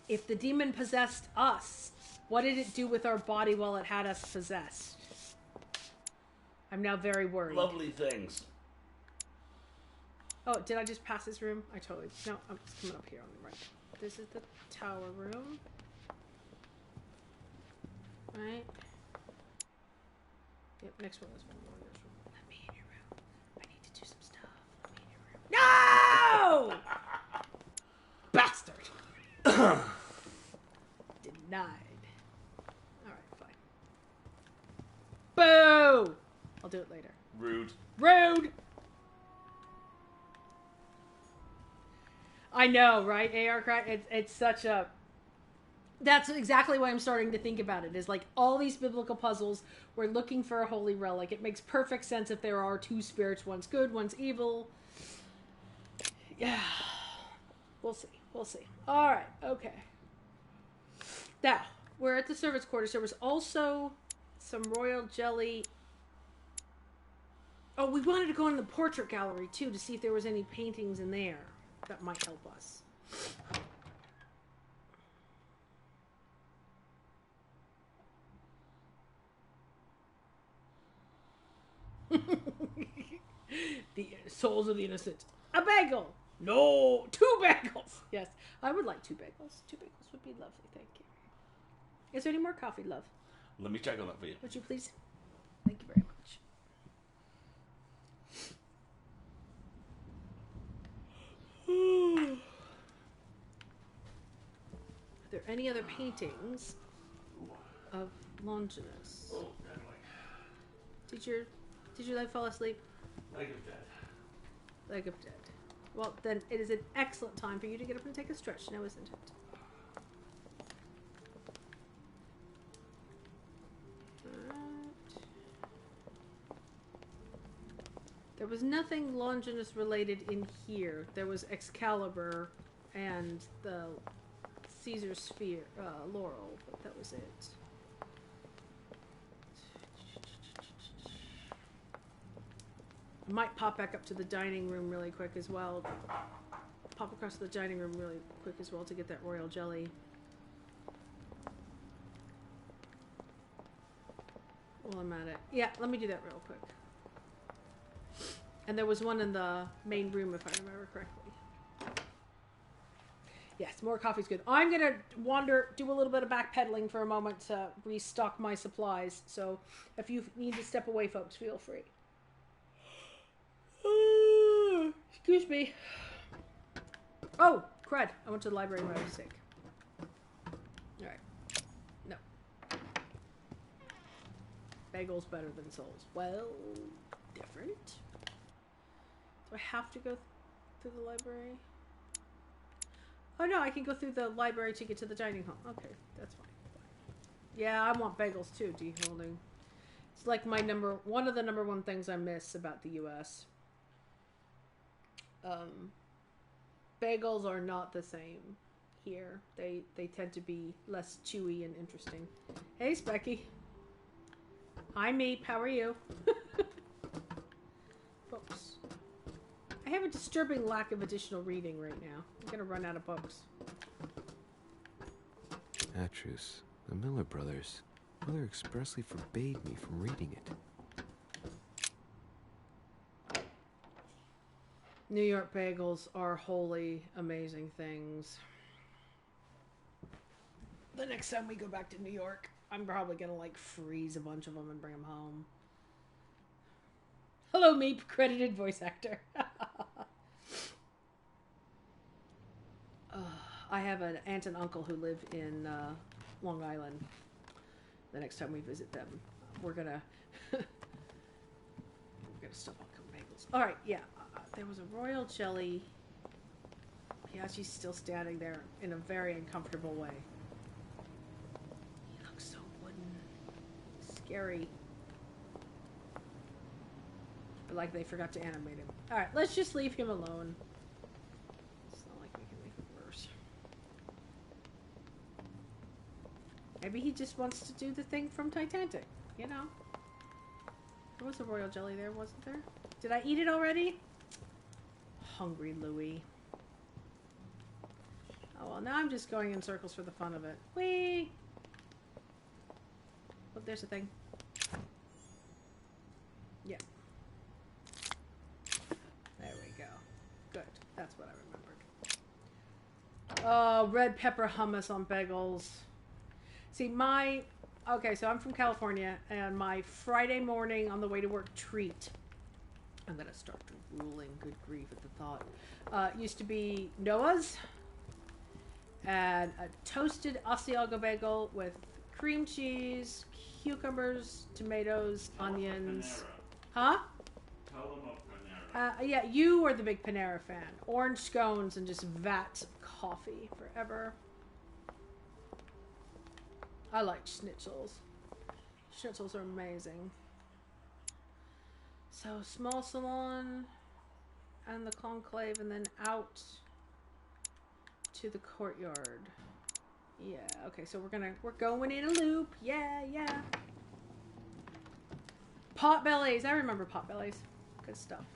If the demon possessed us, what did it do with our body while it had us possessed? I'm now very worried. Lovely things. Oh, did I just pass this room? I totally... No, I'm just coming up here on the right. This is the tower room. Right? Yep, next one is one more in this room. Let me in your room. I need to do some stuff. Let me in your room. No! Bastard! Denied. Alright, fine. Boo! I'll do it later. Rude. Rude! I know, right? AR crack. It's such a... That's exactly why I'm starting to think about it. Is like all these biblical puzzles, we're looking for a holy relic. It makes perfect sense if there are two spirits. One's good, one's evil. Yeah. We'll see. We'll see. Alright, okay. Now, we're at the servants' quarters. There was also some royal jelly... Oh, we wanted to go in the portrait gallery, too, to see if there was any paintings in there that might help us. The souls of the innocent. A bagel! No! 2 bagels! Yes, I would like 2 bagels. 2 bagels would be lovely, thank you. Is there any more coffee, love? Let me check on that for you. Would you please? Thank you very much. Are there any other paintings of Longinus? Oh, did your leg fall asleep? Leg of dead. Leg of dead. Well, then it is an excellent time for you to get up and take a stretch now, isn't it? Alright. There was nothing Longinus related in here. There was Excalibur and the Caesar Sphere, Laurel, but that was it. I might pop back up to the dining room really quick as well. Pop across to the dining room really quick as well to get that royal jelly. While I'm at it. Yeah, let me do that real quick. And there was one in the main room, if I remember correctly. Yes, more coffee's good. I'm going to do a little bit of backpedaling for a moment to restock my supplies. So if you need to step away, folks, feel free. Excuse me. Oh, crud. I went to the library by mistake. Alright. No. Bagels better than souls. Well, different. Do I have to go through the library? Oh no, I can go through the library to get to the dining hall. Okay, that's fine. Yeah, I want bagels too, D-holding. It's like one of the number one things I miss about the US. Bagels are not the same here. They tend to be less chewy and interesting. Hey, Specky. Hi, Meep. How are you? Books. I have a disturbing lack of additional reading right now. I'm gonna run out of books. Atrus, the Miller brothers. Mother expressly forbade me from reading it. New York bagels are wholly amazing things. The next time we go back to New York, I'm probably gonna like freeze a bunch of them and bring them home. Hello, Meep, credited voice actor. I have an aunt and uncle who live in Long Island. The next time we visit them, we're gonna stuff on some bagels. All right, yeah. There was a royal jelly. Yeah, she's still standing there in a very uncomfortable way. He looks so wooden. Scary. But like they forgot to animate him. Alright, let's just leave him alone. It's not like we can make it worse. Maybe he just wants to do the thing from Titanic, you know? There was a royal jelly there, wasn't there? Did I eat it already? Hungry Louis. Oh, well, now I'm just going in circles for the fun of it. Whee! Oh, there's a thing. Yeah. There we go. Good. That's what I remembered. Oh, red pepper hummus on bagels. See, okay, so I'm from California, and my Friday morning on the way to work treat, I'm going to start drooling, good grief at the thought, used to be Noah's, and a toasted Asiago bagel with cream cheese, cucumbers, tomatoes, onions. Huh? Tell them of Panera. Yeah, you are the big Panera fan. Orange scones and just vats of coffee forever. I like schnitzels. Schnitzels are amazing. So, small salon and the conclave, and then out to the courtyard. Yeah, okay, so we're going in a loop. Yeah, yeah. Potbellies. I remember Potbellies. Good stuff.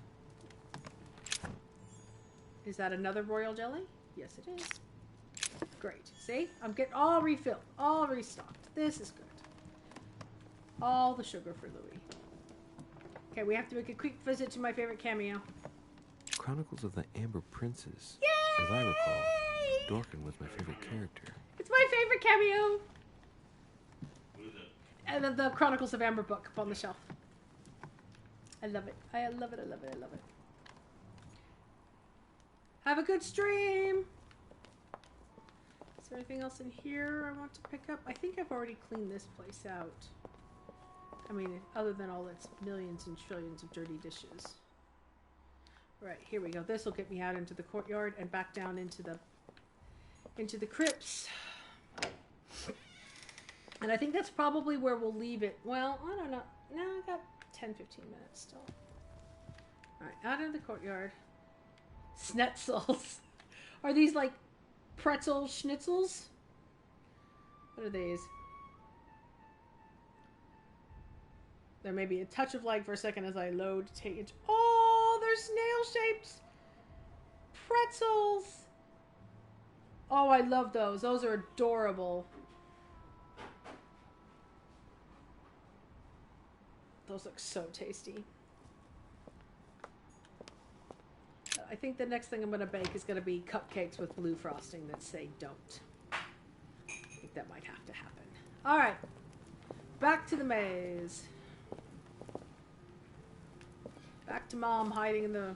Is that another royal jelly? Yes, it is. Great. See? I'm getting all refilled. All restocked. This is good. All the sugar for Louis. Okay, we have to make a quick visit to my favorite cameo. Chronicles of the Amber Princes. Yay! As I recall, Dorkin was my favorite character. It's my favorite cameo! What is it? And then the Chronicles of Amber book up on the shelf. I love it. I love it. I love it. I love it. Have a good stream! Is there anything else in here I want to pick up? I think I've already cleaned this place out. I mean, other than all its millions and trillions of dirty dishes. Right, here we go. This will get me out into the courtyard and back down into the crypts. And I think that's probably where we'll leave it. Well, I don't know. No, I got 10-15 minutes still. Alright, out in the courtyard. Schnetzels. Are these like pretzel schnitzels? What are these? There may be a touch of lag for a second as I load take. Oh, they're snail-shaped pretzels. Oh, I love those. Those are adorable. Those look so tasty. I think the next thing I'm going to bake is going to be cupcakes with blue frosting that say don't. I think that might have to happen. All right. Back to the maze. Back to Mom hiding in the...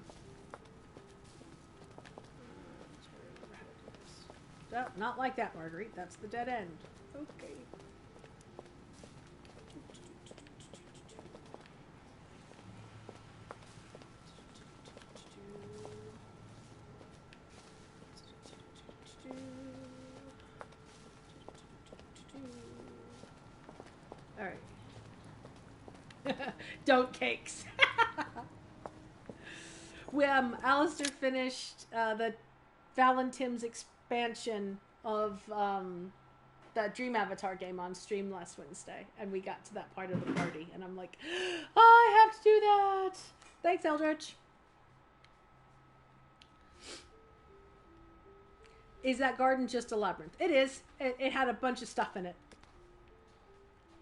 No, not like that, Marguerite. That's the dead end. Okay. All right. Don't cakes. Alistair finished the Valentim's expansion of that Dream Avatar game on stream last Wednesday, and we got to that part of the party, and I'm like, oh, I have to do that. Thanks, Eldritch. Is that garden just a labyrinth? It is. It had a bunch of stuff in it.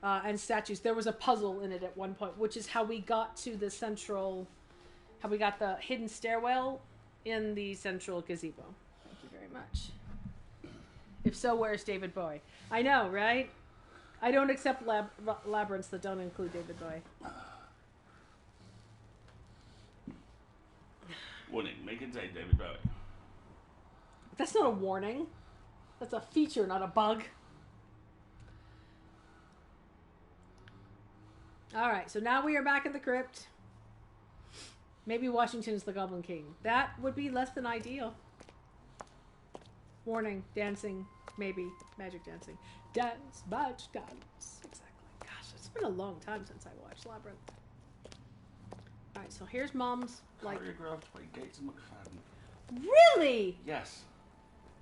And statues. There was a puzzle in it at one point, which is how we got to the central... How we got the hidden stairwell in the central gazebo. Thank you very much. If so, where's David Bowie? I know, right? I don't accept labyrinths that don't include David Bowie. Warning, make it say David Bowie. That's not a warning. That's a feature, not a bug. Alright, so now we are back in the crypt. Maybe Washington is the Goblin King. That would be less than ideal. Warning, dancing, maybe. Magic dancing. Dance, magic dance. Exactly. Gosh, it's been a long time since I watched Labyrinth. Alright, so here's Mom's, like... Choreographed by Gates and McFadden. Really? Yes.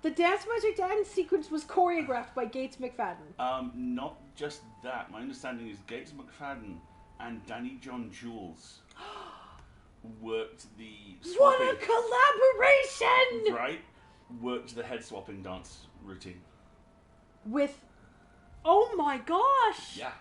The Dance Magic Dance sequence was choreographed by Gates McFadden. Not just that. My understanding is Gates McFadden and Danny John Jules worked the swapping... What a collaboration! Right? Worked the head swapping dance routine. With... Oh my gosh! Yeah.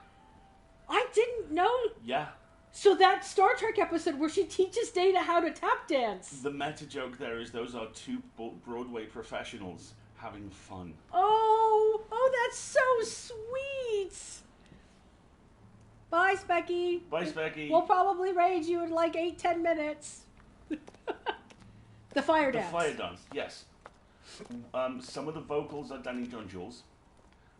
I didn't know... Yeah. So that Star Trek episode where she teaches Data how to tap dance. The meta joke there is those are two Broadway professionals having fun. Oh, that's so sweet. Bye, Specky. Bye, Specky. We'll probably raid you in like 8-10 minutes. The fire dance. The fire dance, yes. Some of the vocals are Danny John Jules.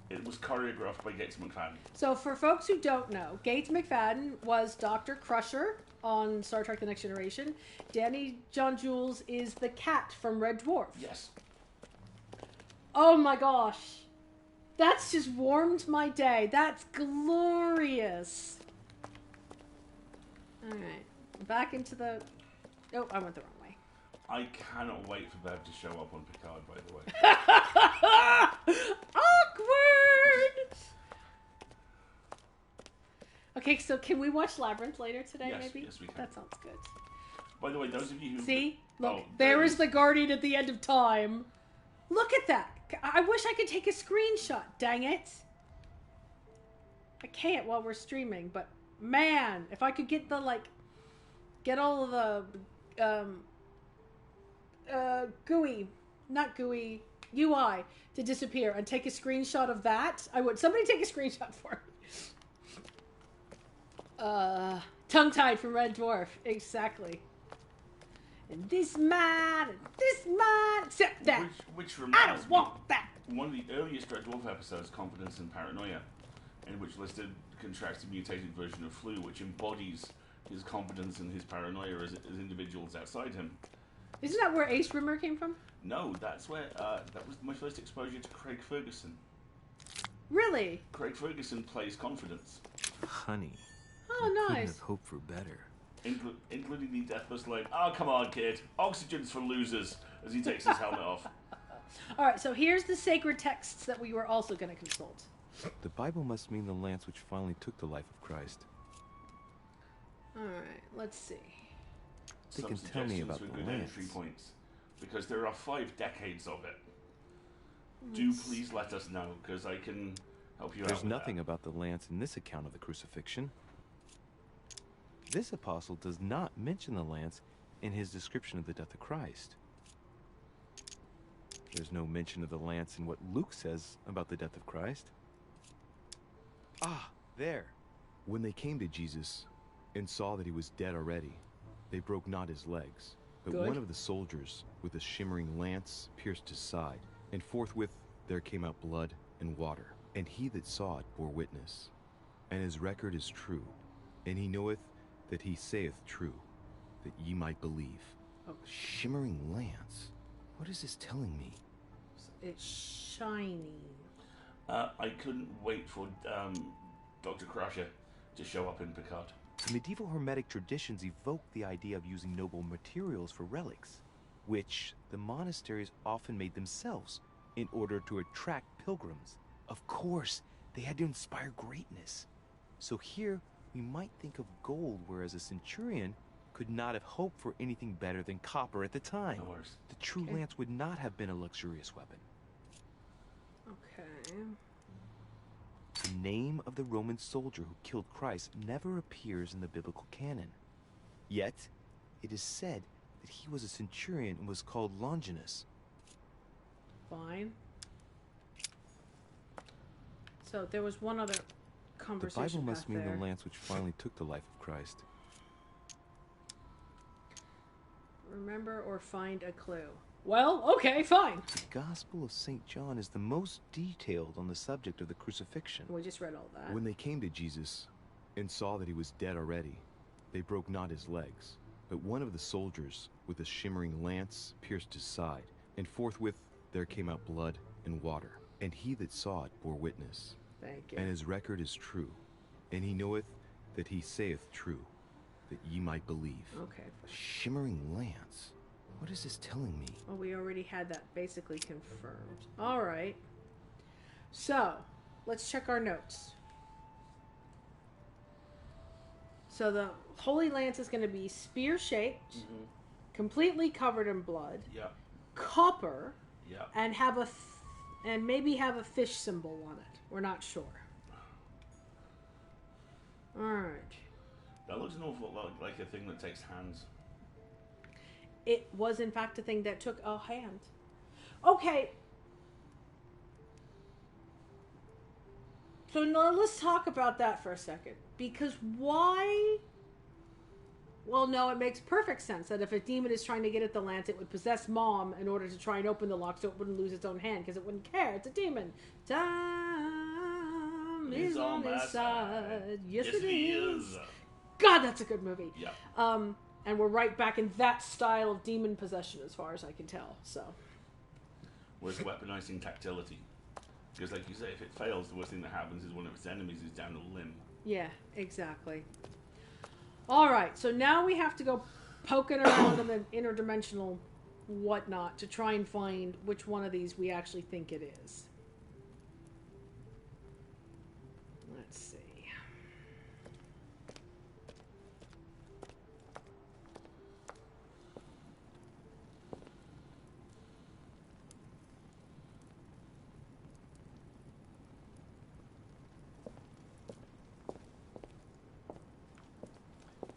It was choreographed by Gates McFadden. So for folks who don't know, Gates McFadden was Dr. Crusher on Star Trek The Next Generation. Danny John Jules is the cat from Red Dwarf. Yes. Oh my gosh. That's just warmed my day. That's glorious. Alright. Back into the... Oh, I went the wrong way. I cannot wait for Bev to show up on Picard, by the way. Awkward! Okay, so can we watch Labyrinth later today, Yes, maybe? yes, we can. That sounds good. By the way, those of you who... See? Look, Oh, there is the Guardian at the end of time. Look at that. I wish I could take a screenshot, dang it. I can't while we're streaming, but man, if I could get the, like, get all of the, GUI, not GUI, UI to disappear and take a screenshot of that, I would. Somebody take a screenshot for me. Tongue-tied from Red Dwarf, exactly. And this man, except that. Which I reminds don't want that. One of the earliest Red Dwarf episodes, Confidence and Paranoia, in which listed contracted mutated version of Flu, which embodies his confidence and his paranoia as individuals outside him. Isn't that where Ace Rimmer came from? No, that's where that was my first exposure to Craig Ferguson. Really? Craig Ferguson plays Confidence. Honey. Oh, you nice. couldn't have hoped for better. including the deathless line, "Oh, come on, kid. Oxygen's for losers," as he takes his helmet off. All right, so here's the sacred texts that we were also going to consult. The Bible must mean the lance which finally took the life of Christ. All right, let's see. They Some can tell me suggestions about for the good lance. entry points, because there are 5 decades of it. Do please let us know, because I can help you out. There's with nothing that. about the lance in this account of the crucifixion. This apostle does not mention the lance in his description of the death of Christ. There's no mention of the lance in what Luke says about the death of Christ. Ah, there. When they came to Jesus and saw that he was dead already, they broke not his legs, but Good. one of the soldiers with a shimmering lance pierced his side, and forthwith there came out blood and water. And he that saw it bore witness, and his record is true, and he knoweth that he saith true, that ye might believe. Oh. Shimmering lance? What is this telling me? It's shining. I couldn't wait for Dr. Crusher to show up in Picard. The medieval Hermetic traditions evoke the idea of using noble materials for relics, which the monasteries often made themselves in order to attract pilgrims. Of course, they had to inspire greatness. So here, we might think of gold, whereas a centurion could not have hoped for anything better than copper at the time. No worries. The true lance would not have been a luxurious weapon. Okay. The name of the Roman soldier who killed Christ never appears in the biblical canon. Yet, it is said that he was a centurion and was called Longinus. Fine. So there was one other The conversation Bible must path mean there. the lance which finally took the life of Christ. Remember or find a clue. Well, okay, fine. The Gospel of St. John is the most detailed on the subject of the crucifixion. We just read all that. When they came to Jesus and saw that he was dead already, they broke not his legs, but one of the soldiers with a shimmering lance pierced his side, and forthwith there came out blood and water. And he that saw it bore witness. Thank you. And his record is true, and he knoweth that he saith true, that ye might believe. Okay. A shimmering lance? What is this telling me? Well, we already had that basically confirmed. All right. So, let's check our notes. So the Holy Lance is going to be spear-shaped, completely covered in blood, Yeah. copper, Yeah. and have and maybe have a fish symbol on it. We're not sure. All right. That looks an awful lot like a thing that takes hands. It was, in fact, a thing that took a hand. Okay. So now let's talk about that for a second. Because why... Well, no, it makes perfect sense that if a demon is trying to get at the lance, it would possess Mom in order to try and open the lock so it wouldn't lose its own hand, because it wouldn't care. It's a demon. Time is on his side. Yes, it is. God, that's a good movie. Yeah. And we're right back in that style of demon possession as far as I can tell, so. Whereas weaponizing tactility. Because like you say, if it fails, the worst thing that happens is one of its enemies is down a limb. Yeah, exactly. All right, so now we have to go poking around in the interdimensional whatnot to try and find which one of these we actually think it is. Let's see.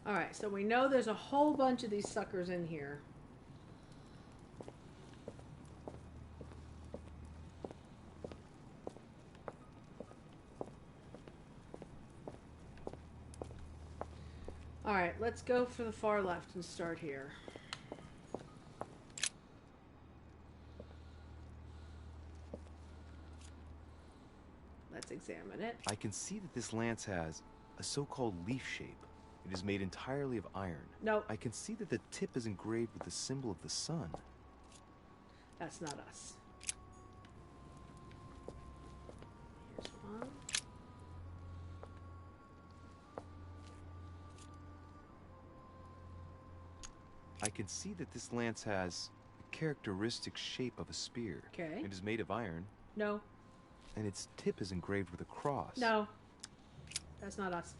Alright, so we know there's a whole bunch of these suckers in here. Alright, let's go for the far left and start here. Let's examine it. I can see that this lance has a so-called leaf shape. It is made entirely of iron. No. I can see that the tip is engraved with the symbol of the sun. That's not us. Here's one. I can see that this lance has the characteristic shape of a spear. Okay. It is made of iron. No. And its tip is engraved with a cross. No. That's not us.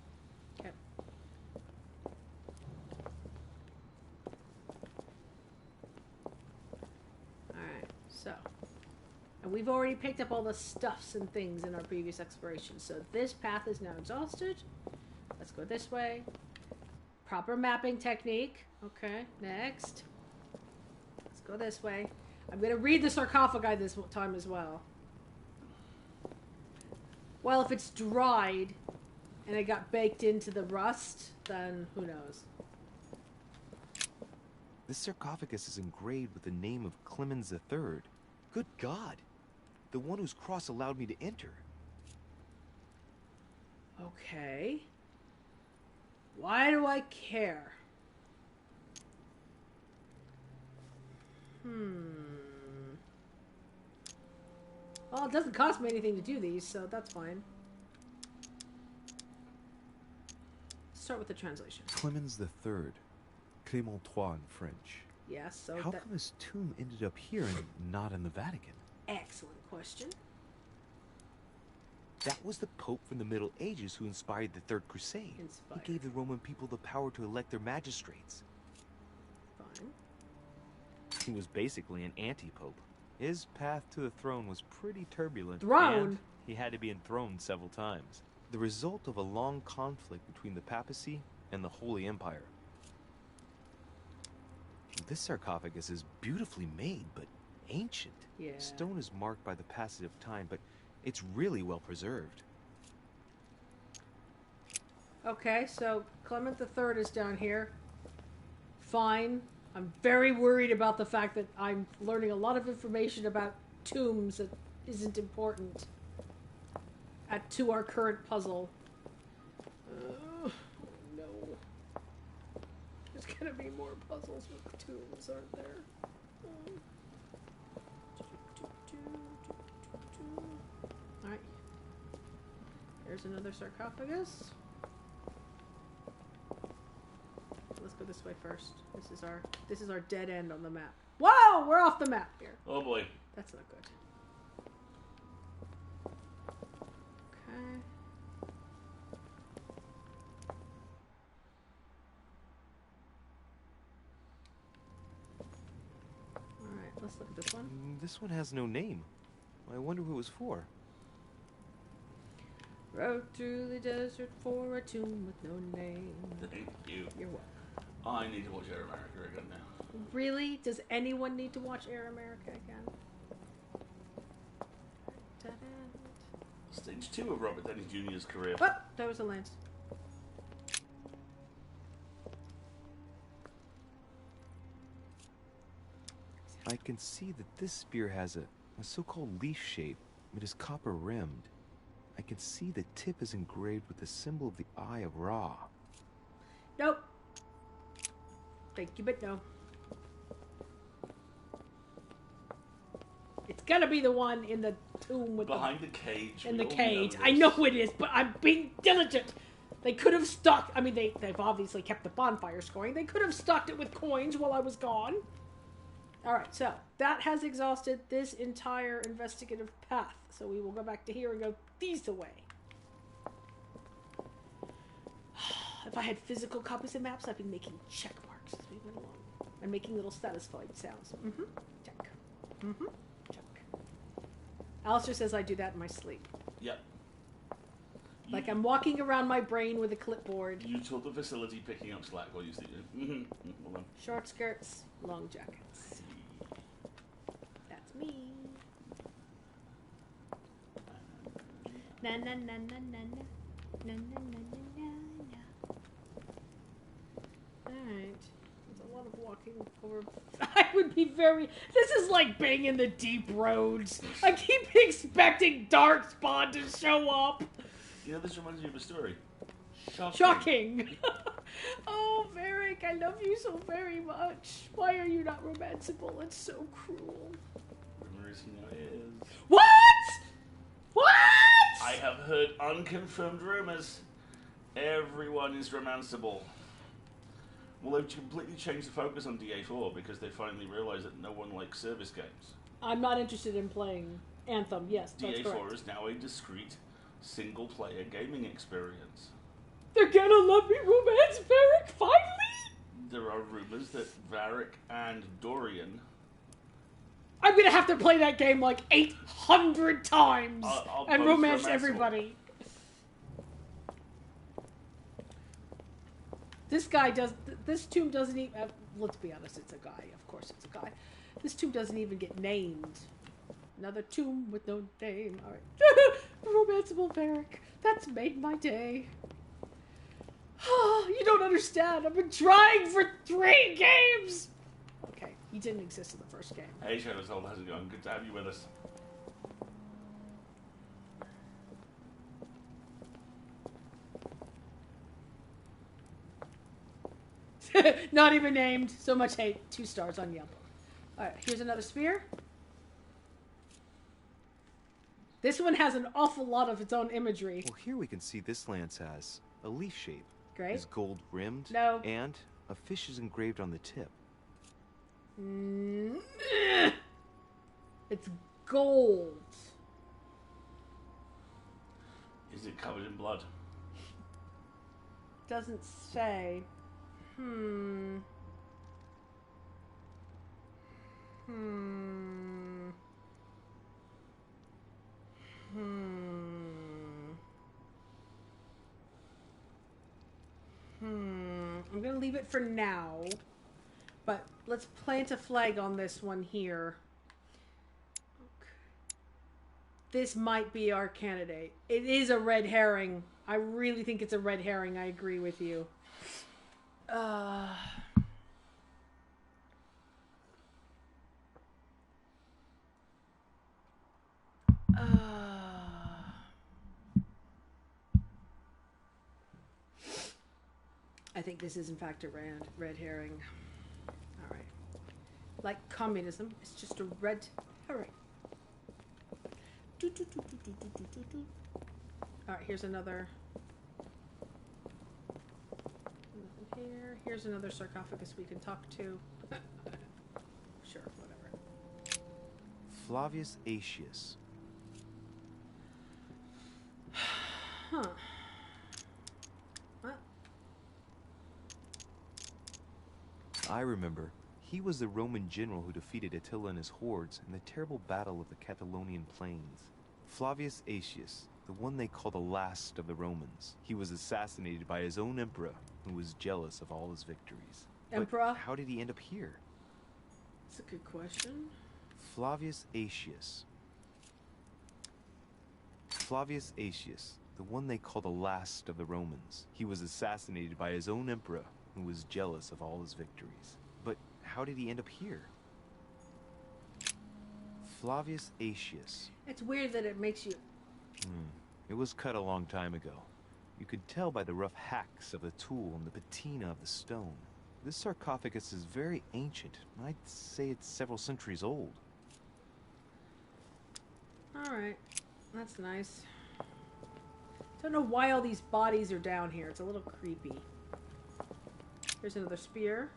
Okay. Alright, so. And we've already picked up all the stuffs and things in our previous exploration, so this path is now exhausted. Let's go this way. Proper mapping technique. Okay, next. Let's go this way. I'm going to read the sarcophagi this time as well. Well, if it's dried and it got baked into the rust, then who knows? This sarcophagus is engraved with the name of Clemens III. Good God! The one whose cross allowed me to enter. Okay. Why do I care? Well, it doesn't cost me anything to do these, so that's fine. Start with the translation. Clemens III. Clément III in French. Yes, so how come his tomb ended up here and not in the Vatican? Excellent question. That was the Pope from the Middle Ages who inspired the Third Crusade. He gave the Roman people the power to elect their magistrates. Fine. He was basically an anti-pope. His path to the throne was pretty turbulent. Throne? And he had to be enthroned several times. The result of a long conflict between the papacy and the Holy Empire. This sarcophagus is beautifully made, but ancient. Yeah. Stone is marked by the passage of time, but it's really well preserved. Okay, so Clement III is down here. Fine. I'm very worried about the fact that I'm learning a lot of information about tombs that isn't important to our current puzzle. Oh, no. There's gonna be more puzzles with tombs, aren't there? Alright. There's another sarcophagus. Let's go this way first. This is our dead end on the map. Whoa! We're off the map here. Oh boy. That's not good. Okay. Alright, let's look at this one. This one has no name. I wonder who it was for. Rode through the desert for a tomb with no name. Thank you. You're welcome. I need to watch Air America again now. Really? Does anyone need to watch Air America again? Stage 2 of Robert Downey Jr.'s career. Oh, there was a lance. I can see that this spear has a so-called leaf shape. It is copper rimmed. I can see the tip is engraved with the symbol of the Eye of Ra. Nope. Thank you, but no. It's gotta be the one in the tomb with behind the cage. In the cage. I know it is, but I'm being diligent. They could have stocked. I mean, they've obviously kept the bonfires going. They could have stocked it with coins while I was gone. All right, so that has exhausted this entire investigative path. So we will go back to here and go these away. If I had physical copies of maps, I'd be making check marks as we went along and making little satisfied sounds. Mm-hmm. Check. Mm-hmm. Check. Alistair says I do that in my sleep. Yep. Like I'm walking around my brain with a clipboard. You told the facility picking up slack while you sleep. Mm-hmm. Hold on. Short skirts, long jackets. That's me. Na na na na na na na na na na na. Alright. There's a lot of walking over. I would be very. This is like being in the deep roads. I keep expecting Darkspawn to show up. You know, this reminds me of a story. Shocking. Oh, Varric, I love you so very much. Why are you not romanceable? It's so cruel. Rumors, you know, is. What? What? I have heard unconfirmed rumors. Everyone is romanceable. Well, they've completely changed the focus on DA4 because they finally realized that no one likes service games. I'm not interested in playing Anthem. Yes, that's DA4 correct. is now a discrete, single-player gaming experience. They're gonna let me romance Varric finally? There are rumors that Varric and Dorian... I'm gonna have to play that game like 800 times and romance everybody. This guy does... This tomb doesn't even... let's be honest, it's a guy. Of course it's a guy. This tomb doesn't even get named. Another tomb with no name. Alright. Romanceable Varric. That's made my day. You don't understand. I've been trying for 3 games! Okay, he didn't exist in the first game. Hey Shadow Soul, how's it going? Good to have you with us. Not even named. So much hate. 2 stars on Yelp. Alright, here's another spear. This one has an awful lot of its own imagery. Well, here we can see this lance has a leaf shape. Great. Is gold rimmed. No. And a fish is engraved on the tip. It's gold. Is it covered in blood? Doesn't say. I'm gonna leave it for now. But let's plant a flag on this one here. Okay. This might be our candidate. It is a red herring. I really think it's a red herring. I agree with you. I think this is in fact a red herring. All right. Like communism, it's just a red herring. All right, here's another. Nothing here. Here's another sarcophagus we can talk to. Sure, whatever. Flavius Aetius. Huh. What? I remember. He was the Roman general who defeated Attila and his hordes in the terrible battle of the Catalonian plains. Flavius Aetius, the one they call the last of the Romans. He was assassinated by his own emperor, who was jealous of all his victories. Emperor? But how did he end up here? That's a good question. Flavius Aetius. Flavius Aetius, the one they call the last of the Romans. He was assassinated by his own emperor, who was jealous of all his victories. But how did he end up here? Flavius Aetius. It's weird that it makes you... It was cut a long time ago. You could tell by the rough hacks of the tool and the patina of the stone. This sarcophagus is very ancient. I'd say it's several centuries old. Alright. That's nice. Don't know why all these bodies are down here. It's a little creepy. Here's another spear.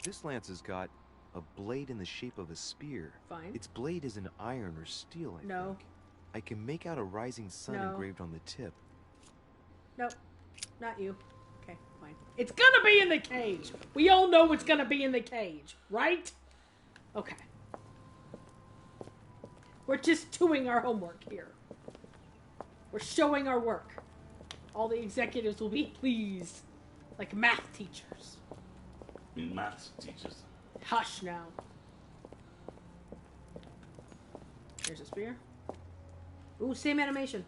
This lance has got a blade in the shape of a spear. Fine. Its blade is an iron or steel, I think. I can make out a rising sun engraved on the tip. Nope. Not you. Okay, fine. It's gonna be in the cage! We all know it's gonna be in the cage, right? Okay. We're just doing our homework here. We're showing our work. All the executives will be pleased. Like math teachers. I mean, maths teachers. Hush now. Here's a spear. Ooh, same animation.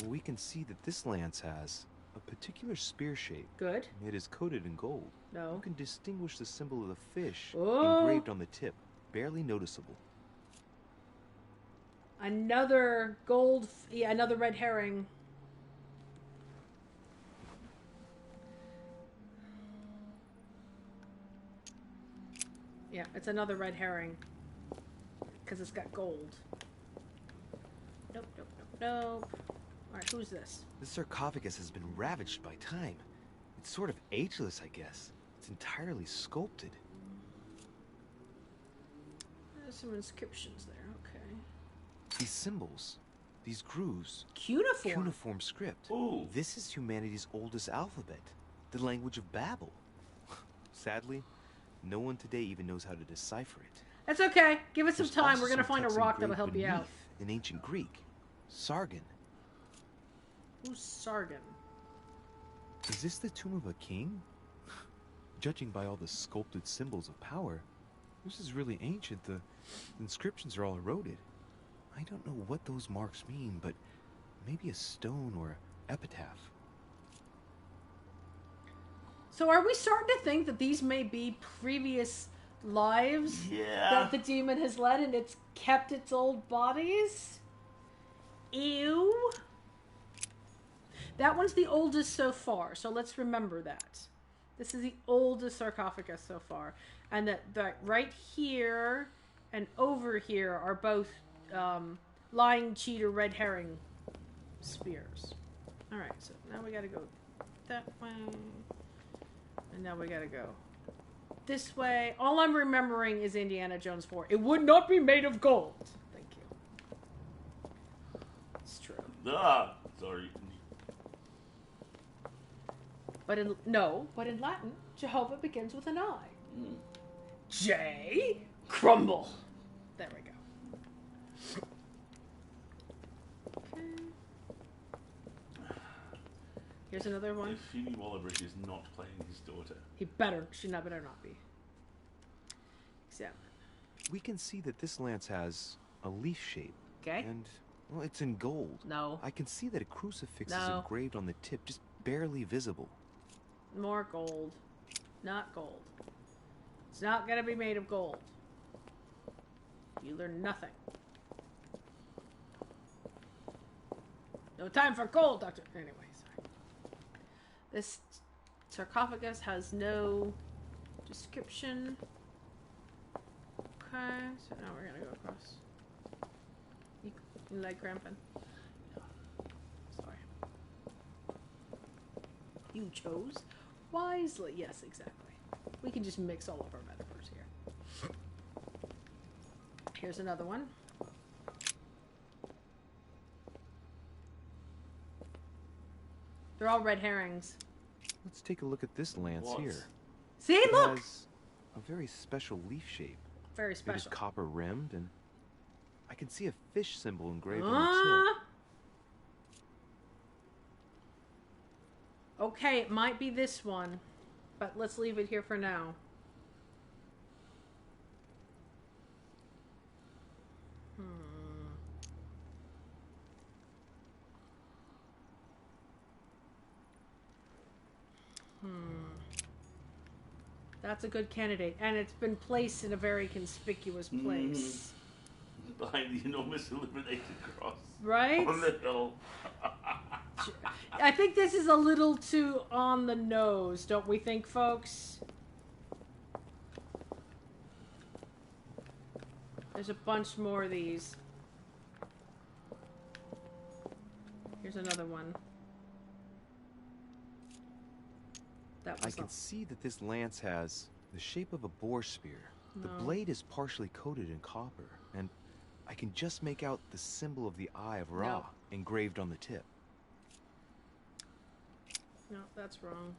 Well, we can see that this lance has a particular spear shape. Good. It is coated in gold. No. You can distinguish the symbol of the fish Oh. engraved on the tip. Barely noticeable. Another gold... Yeah, another red herring. Yeah, it's another red herring. Because it's got gold. Nope, nope, nope, nope. Alright, who's this? The sarcophagus has been ravaged by time. It's sort of ageless, I guess. It's entirely sculpted. There's some inscriptions there, okay. These symbols, these grooves. Cuneiform. Cuneiform script. Ooh. This is humanity's oldest alphabet, the language of Babel. Sadly, no one today even knows how to decipher it. That's okay. Give us some There's time. also We're gonna some find a text rock that'll engraved help you out. beneath in ancient Greek. Sargon. Who's Sargon? Is this the tomb of a king? Judging by all the sculpted symbols of power, this is really ancient. The inscriptions are all eroded. I don't know what those marks mean, but maybe a stone or epitaph. So are we starting to think that these may be previous lives that the demon has led and it's kept its old bodies? Ew. That one's the oldest so far, so let's remember that. This is the oldest sarcophagus so far. And that right here and over here are both lying cheater red herring spears. Alright, so now we gotta go that way. And now we gotta go this way. All I'm remembering is Indiana Jones 4. It would not be made of gold. Thank you. It's true. Ah, sorry. But in Latin, Jehovah begins with an I. J. Crumble. There we go. Okay. Here's another one. If Phoebe Waller-Bridge is not playing his daughter. He better. She better not be. Examine. We can see that this lance has a leaf shape. Okay. And, well, it's in gold. No. I can see that a crucifix is No. engraved on the tip, just barely visible. More gold. Not gold. It's not going to be made of gold. You learn nothing. No time for gold, Doctor. Anyway, sorry. This sarcophagus has no description. Okay, so now we're going to go across. You like cramping? Sorry. You chose wisely. Yes, exactly. We can just mix all of our metaphors here. Here's another one. They're all red herrings. Let's take a look at this lance What? here. See, It look! has a very special leaf shape. Very It is special. copper rimmed, and I can see a fish symbol engraved on the tip. Okay, it might be this one, but let's leave it here for now. That's a good candidate, and it's been placed in a very conspicuous place. Behind the enormous illuminated cross. Right? On the hill. I think this is a little too on the nose, don't we think, folks? There's a bunch more of these. Here's another one. I can see that this lance has the shape of a boar spear. The No. blade is partially coated in copper, and I can just make out the symbol of the Eye of Ra No. engraved on the tip. No, that's wrong.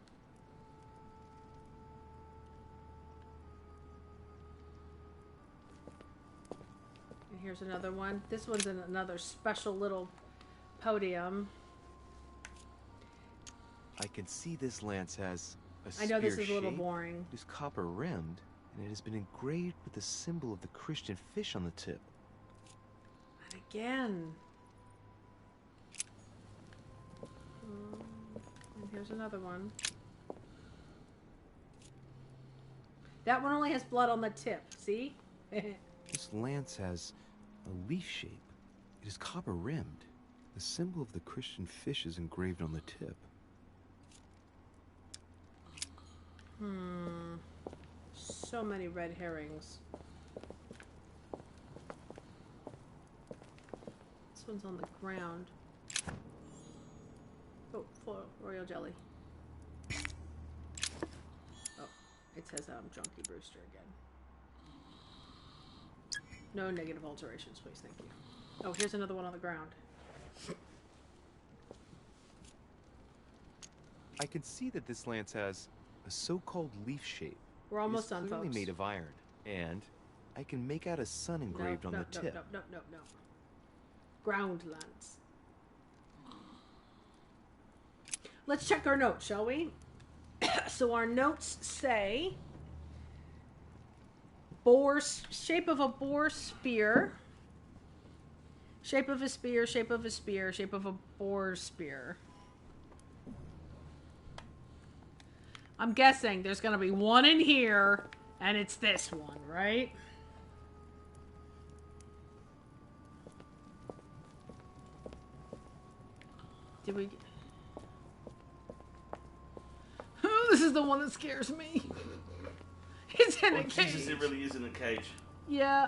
And here's another one. This one's in another special little podium. I can see this lance has a I know this spear is a little shape. boring. It is copper rimmed, and it has been engraved with the symbol of the Christian fish on the tip. And again. And here's another one. That one only has blood on the tip. See? This lance has a leaf shape. It is copper rimmed. The symbol of the Christian fish is engraved on the tip. So many red herrings. This one's on the ground. Oh, royal jelly. Oh, it says Junkie Brewster again. No negative alterations, please, thank you. Oh, here's another one on the ground. I can see that this lance has a so-called leaf shape. We're almost done, clearly folks. made of iron, and I can make out a sun engraved on the tip. No. Ground lance. Let's check our notes, shall we? So our notes say shape of a boar spear. Shape of a spear, shape of a spear, shape of a boar spear. I'm guessing there's going to be one in here, and it's this one, right? Did we... Oh, this is the one that scares me. It's in a cage. Jesus, it really is in a cage. Yeah.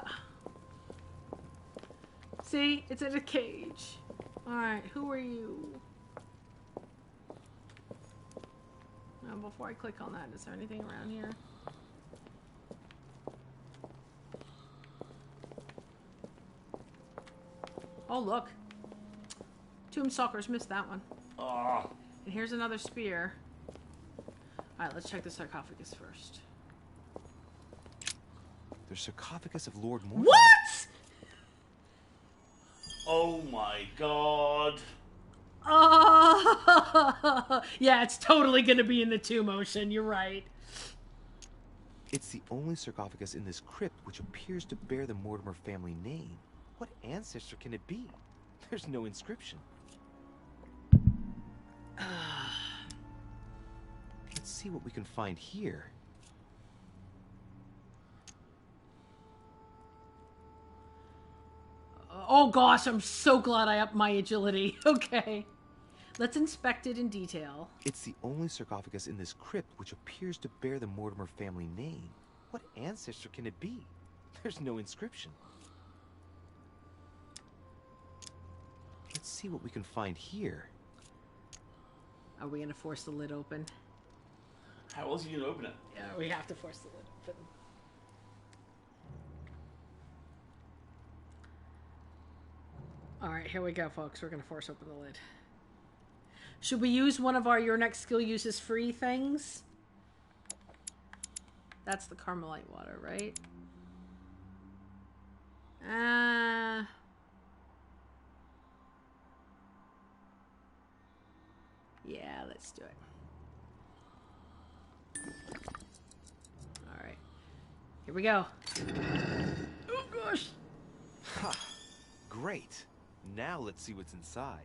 See? It's in a cage. Alright, who are you? Now, before I click on that, is there anything around here? Oh, look. Tomb Stalkers missed that one. Oh. And here's another spear. Alright, let's check the sarcophagus first. The sarcophagus of Lord Mortimer. What?! Oh my god. Yeah, it's totally gonna be in the tomb ocean, you're right. It's the only sarcophagus in this crypt which appears to bear the Mortimer family name. What ancestor can it be? There's no inscription. Let's see what we can find here. Oh gosh, I'm so glad I upped my agility. Okay. Let's inspect it in detail. It's the only sarcophagus in this crypt which appears to bear the Mortimer family name. What ancestor can it be? There's no inscription. Let's see what we can find here. Are we gonna force the lid open? How else are you gonna open it? Yeah, we have to force the lid open. Alright, here we go, folks. We're gonna force open the lid. Should we use one of our your next skill uses free things? That's the Carmelite water, right? Yeah, let's do it. Alright. Here we go. Oh gosh! Ha! Great. Now let's see what's inside.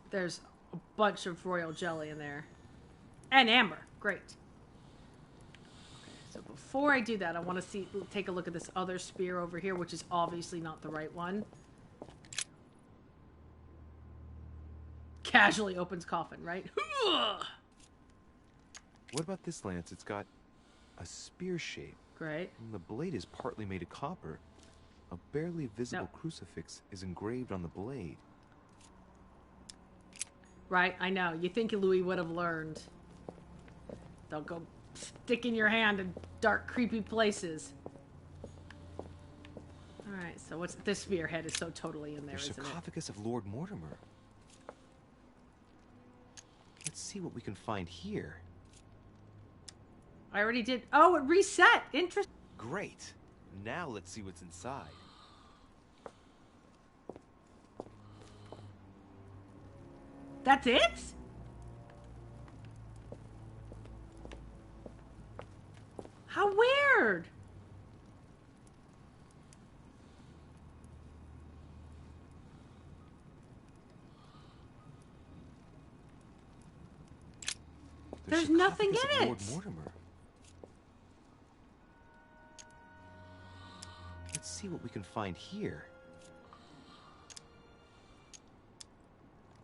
There's a bunch of royal jelly in there. And amber. Great. Okay, so before I do that, I want to take a look at this other spear over here, which is obviously not the right one. Casually opens coffin, right? What about this lance? It's got a spear shape. Great. And the blade is partly made of copper. A barely visible crucifix is engraved on the blade. Right, I know. You think Louis would have learned. They'll go stick in your hand in dark, creepy places. Alright, so what's this spearhead is so totally in there, The isn't it? sarcophagus of Lord Mortimer. Let's see what we can find here. I already did. Oh, it reset. Interesting. Great. Now let's see what's inside. That's it? How weird. There's nothing in it. Lord Mortimer. Let's see what we can find here.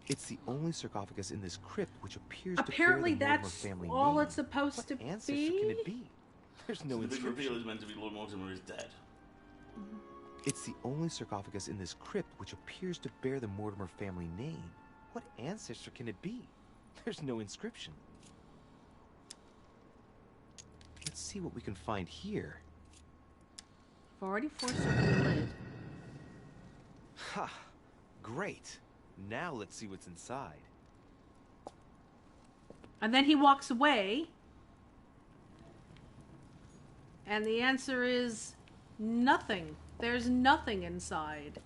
It's the only sarcophagus in this crypt which appears Apparently to bear the Mortimer that's family all name. it's supposed What to ancestor be. can it be? There's no So the big reveal inscription. is meant to be Lord Mortimer is dead. It's the only sarcophagus in this crypt which appears to bear the Mortimer family name. What ancestor can it be? There's no inscription. Let's see what we can find here. I've already forced open the lid. Ha! Great. Now let's see what's inside. And then he walks away. And the answer is nothing. There's nothing inside.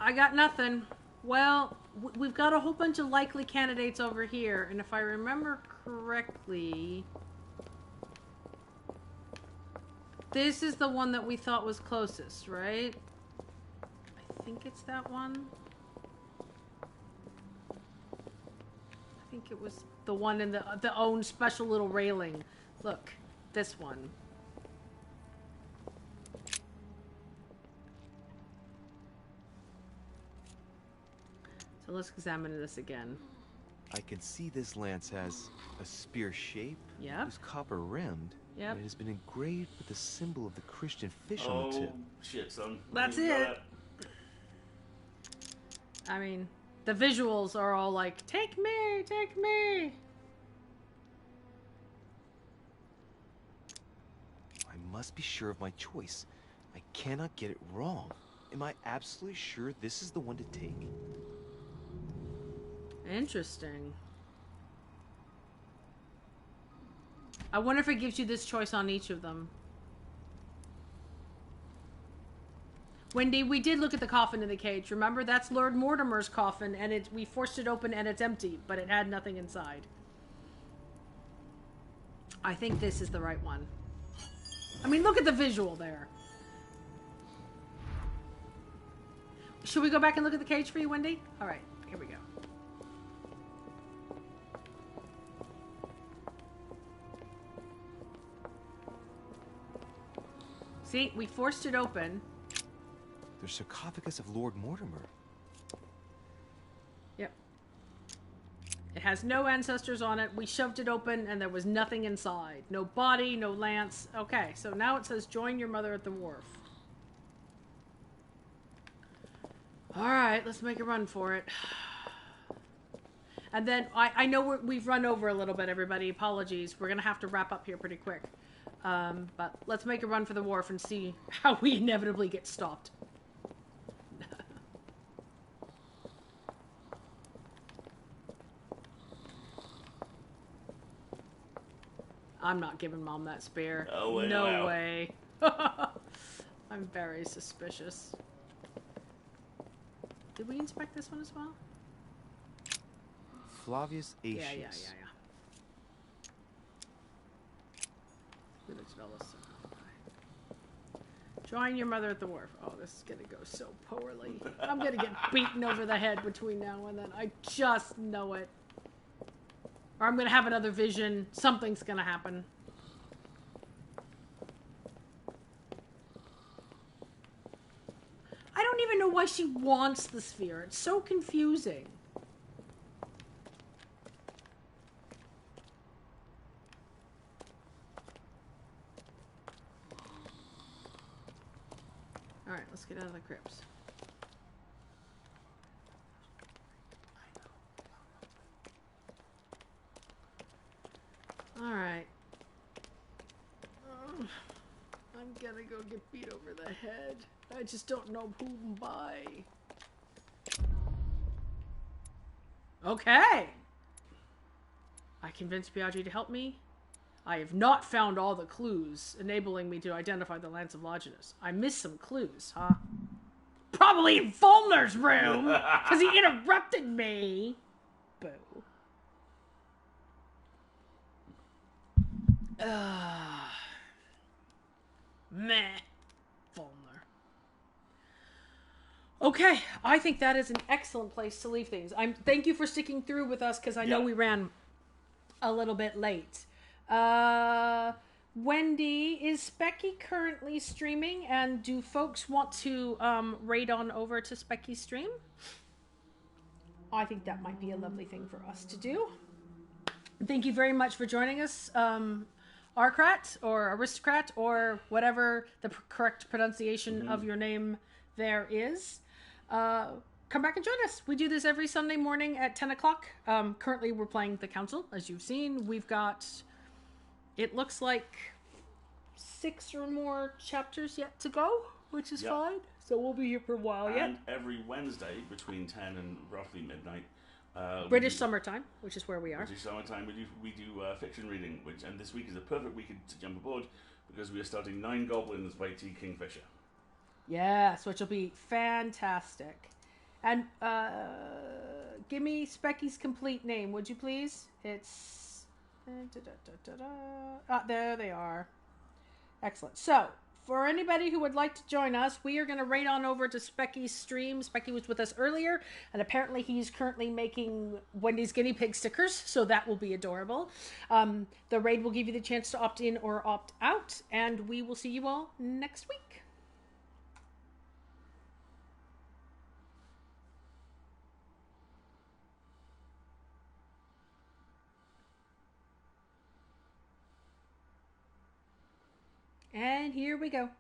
I got nothing. Well, we've got a whole bunch of likely candidates over here, and if I remember correctly, this is the one that we thought was closest, right? I think it's that one. I think it was the one in the own special little railing. Look, this one. So let's examine this again. I can see this lance has a spear shape. Yep. It's copper rimmed. Yep. And it has been engraved with the symbol of the Christian fish on the tip. Shit, son. That's it. I mean, the visuals are all like, take me, take me. I must be sure of my choice. I cannot get it wrong. Am I absolutely sure this is the one to take? Interesting. I wonder if it gives you this choice on each of them. Wendy, we did look at the coffin in the cage. Remember, that's Lord Mortimer's coffin, and we forced it open and it's empty, but it had nothing inside. I think this is the right one. I mean, look at the visual there. Should we go back and look at the cage for you, Wendy? All right, here we go. See, we forced it open. The sarcophagus of Lord Mortimer. Yep. It has no ancestors on it. We shoved it open and there was nothing inside. No body, no lance. Okay, so now it says join your mother at the wharf. Alright, let's make a run for it. And then, I know we've run over a little bit, everybody. Apologies. We're going to have to wrap up here pretty quick. But let's make a run for the wharf and see how we inevitably get stopped. I'm not giving Mom that spear. Oh, way, no wow. way. I'm very suspicious. Did we inspect this one as well? Flavius Aetius. Yeah. Join your mother at the wharf. Oh, this is gonna go so poorly. I'm gonna get beaten over the head between now and then. I just know it. Or I'm gonna have another vision. Something's gonna happen. I don't even know why she wants the sphere. It's so confusing. Alright, let's get out of the crypts. Alright. I'm gonna go get beat over the head. I just don't know whom by. Okay! I convinced Biaggi to help me. I have not found all the clues enabling me to identify the Lance of Longinus. I missed some clues, huh? Probably in Fulner's room! Because he interrupted me! Boo. Meh. Volner. Okay, I think that is an excellent place to leave things. Thank you for sticking through with us because I know we ran a little bit late. Wendy, is Specky currently streaming, and do folks want to raid on over to Specky's stream? I think that might be a lovely thing for us to do. Thank you very much for joining us, Arcrat or Aristocrat or whatever the correct pronunciation of your name there is. Come back and join us. We do this every Sunday morning at 10 o'clock. Currently, we're playing The Council, as you've seen. We've got, it looks like 6 or more chapters yet to go, which is fine. So we'll be here for a while yet. And every Wednesday between 10 and roughly midnight, British summertime, which is where we are. British summertime, we do fiction reading, and this week is a perfect week to jump aboard because we are starting 9 Goblins by T. Kingfisher. Yes, which will be fantastic. And give me Specky's complete name, would you please? It's there they are. Excellent. So, for anybody who would like to join us, we are going to raid on over to Specky's stream. Specky was with us earlier, and apparently he's currently making Wendy's guinea pig stickers, so that will be adorable. The raid will give you the chance to opt in or opt out, and we will see you all next week. And here we go.